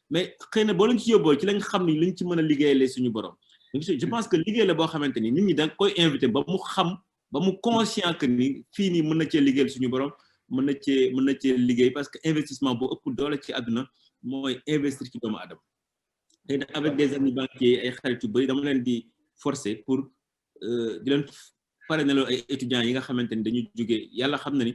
mais xëy na boo lañ ci yóbboo ci lañ xam ni lañ ci mën a liggéeyale suñu borom je pense que liggéey la boo xamante ni nit ñi da koy invité ba mu xam ba mu conscient que ni fii nii mën na cee liggéeyal suñu borom mën na cee liggéey parce que investissement boo ëpp doole ci àdduna mooy investir ci doomu aadama xëy na avec des amis banquiers ay xarit yu bëri dama leen di forcer pour di leen parrainer ay étudiants yi nga xamante ni dañuy jógee yàlla xam na ni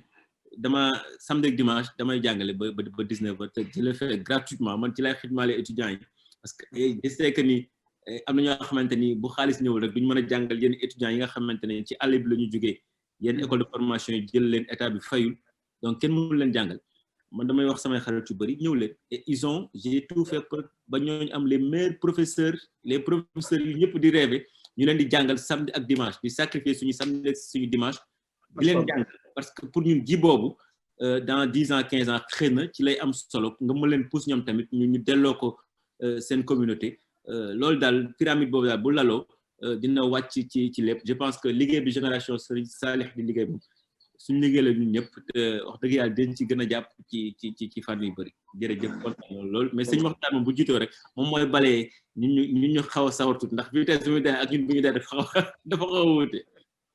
dama samedi ak dimanche damay jàngale ba 19 heures te je le fais gratuitement man ci lay xidmaale étudiants yi parce que je sais que ni am na ñoo xamante ni bu xaalis ñëwul rek duñu mën a jàngal yenn étudiants yi nga xamante ne ci àll bi la ñu jógee yenn école de formation yi jël leen état bi fayul donc kenn mënu leen jàngal man damay wax samay xarit yu bëri ñëw leen et j'ai tout fait pour ba ñooñu am les meilleurs professeurs yu ñëpp di rêver ñu leen di jàngal samedi ak dimanche di sacrifier suñu samedi ak suñu dimanche di leen jàngal parce que pour ñun ji boobu dans 10 ans 15 ans xëy na ci lay am solo nga mën leen pousse ñoom tamit ñu delloo ko seen communauté loolu daal pyramide boobu daal bu laloo dina wàcc ci lépp je pense que liggéey bi génération Serigne Salih di liggéey moom suñu liggéey la ñun ñëpp te wax dëgg yàlla dañ ci gën a jàpp ci fànn yu bëri jërëjëf kontaan loolu mais sëñ Maxtaar moom bu jiitoo rek moom mooy balee ñun ñu xaw a sawar tuuti ndax vitesse bi muy dee ak ñun bu ñu dee dafa xaw a wuute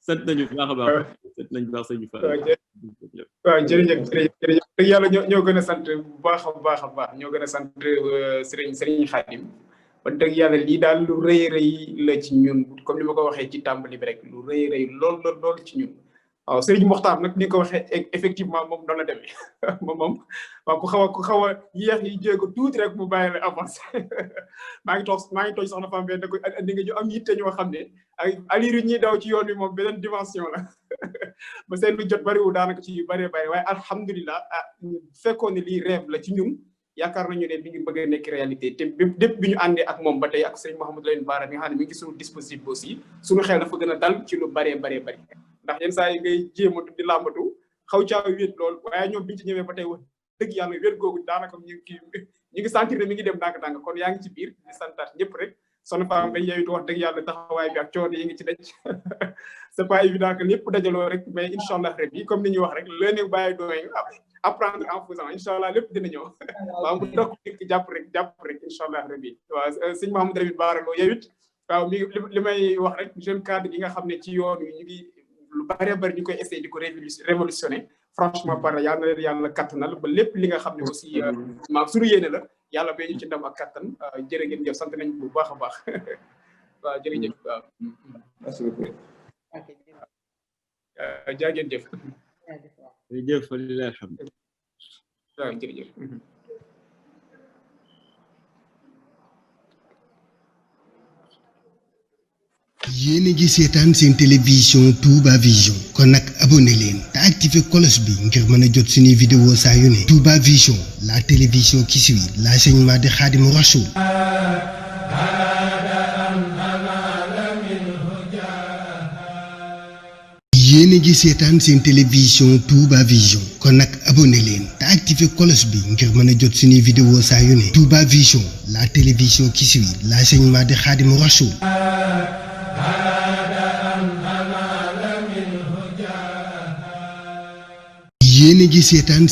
sant nañu bu baax a baax sant nañu bu baax sëñ Fall waaw jërëjëf dëgg yàlla ñoo gën a sant bu baax a baax ñoo gën a sant Serigne Khadim ba dëgg yàlla lii daal lu rëy la ci ñun comme ni ma ko waxee ci tàmbali bi rek lu rëy lool ci ñun waaw Serigne Mokhtar nag ni nga ko waxee effectivement moom noonu la demee moom waaw ku xaw a yéex yi jéego tuuti rek mu bàyyi la avancé maa ngi toog soxna Fane Mbaye ne ko andi nga ñu am yitte ñoo xam ne ay aliru ñuy daw ci yoon wi moom beneen dimension la ba seen lu jot bariwul daanaka ci yu bëree bëri waaye alhamdulilah fekkoon ne lii rêve la ci ñun yaakaar nañu ne mi ngi bëgg a nekk réalité te dépp bi ñu àndee ak moom ba tey ak Serigne Mouhamadou Lamine Bara mi nga xam ne mi ngi ci suñu dispositif aussi suñu xel dafa gën a dal ci lu bëree bëri ndax yenn saa yi ngay jéematu di làmbatu xaw caa wéet lool waaye ñoom biñu ci ñëwee ba tey wax dëgg yàlla wéet googu daanaka ñu ngi sentir ne mi ngi dem ndànk-ndànk kon yaa ngi ci biir di santaat ñëpp rek soxna Fane Mbaye yow it wax dëgg yàlla taxawaay bi ak coono yi ngi ci daj c'est pas évident que lépp dajaloo rek mais incha allah rek bi comme ni ñuy wax rek léegi bàyyi doy apprendre en faisant incha allah lépp dina ñëw waaw mu dokk jàpp rek incha allah rek bi waaw sëñ Mouhamadou Lamine Bara Lo yow it waaw mi li may wax rek jeune cadre yi nga xam ne ci yoon wi ñu ngi lu bari ñu koy essayer di ko révolutionner franchement par yàlla na leen yàlla kattanal ba lépp li nga xam ne aussi maam suñu yéene la yàlla bay ñu ci ndam ak kattan jërë ngeen jëf sant nañ bu baax a baax waaw jërëjëf waaw merci beaucoup jaa ngeen jëf jërëjëf walilahi alhamdu. waaw jërëjëf. yéen a ngi seetaan seen télévision Touba Vision kon nag abonné leen te activé cloche bi ngir mën a jot suñuy vidéo saa yu ne. Touba Vision, la télévision qui suit l'enseignement de Khadimou Rassoul. yéen a ngi seetaan seen télévision Touba Vision kon nag abonné leen te activé cloche bi ngir mën a jot suñuy vidéo saa yu ne. Touba Vision, la télévision qui suit l'enseignement de Khadimou Rassoul. yéen a ngi seetaan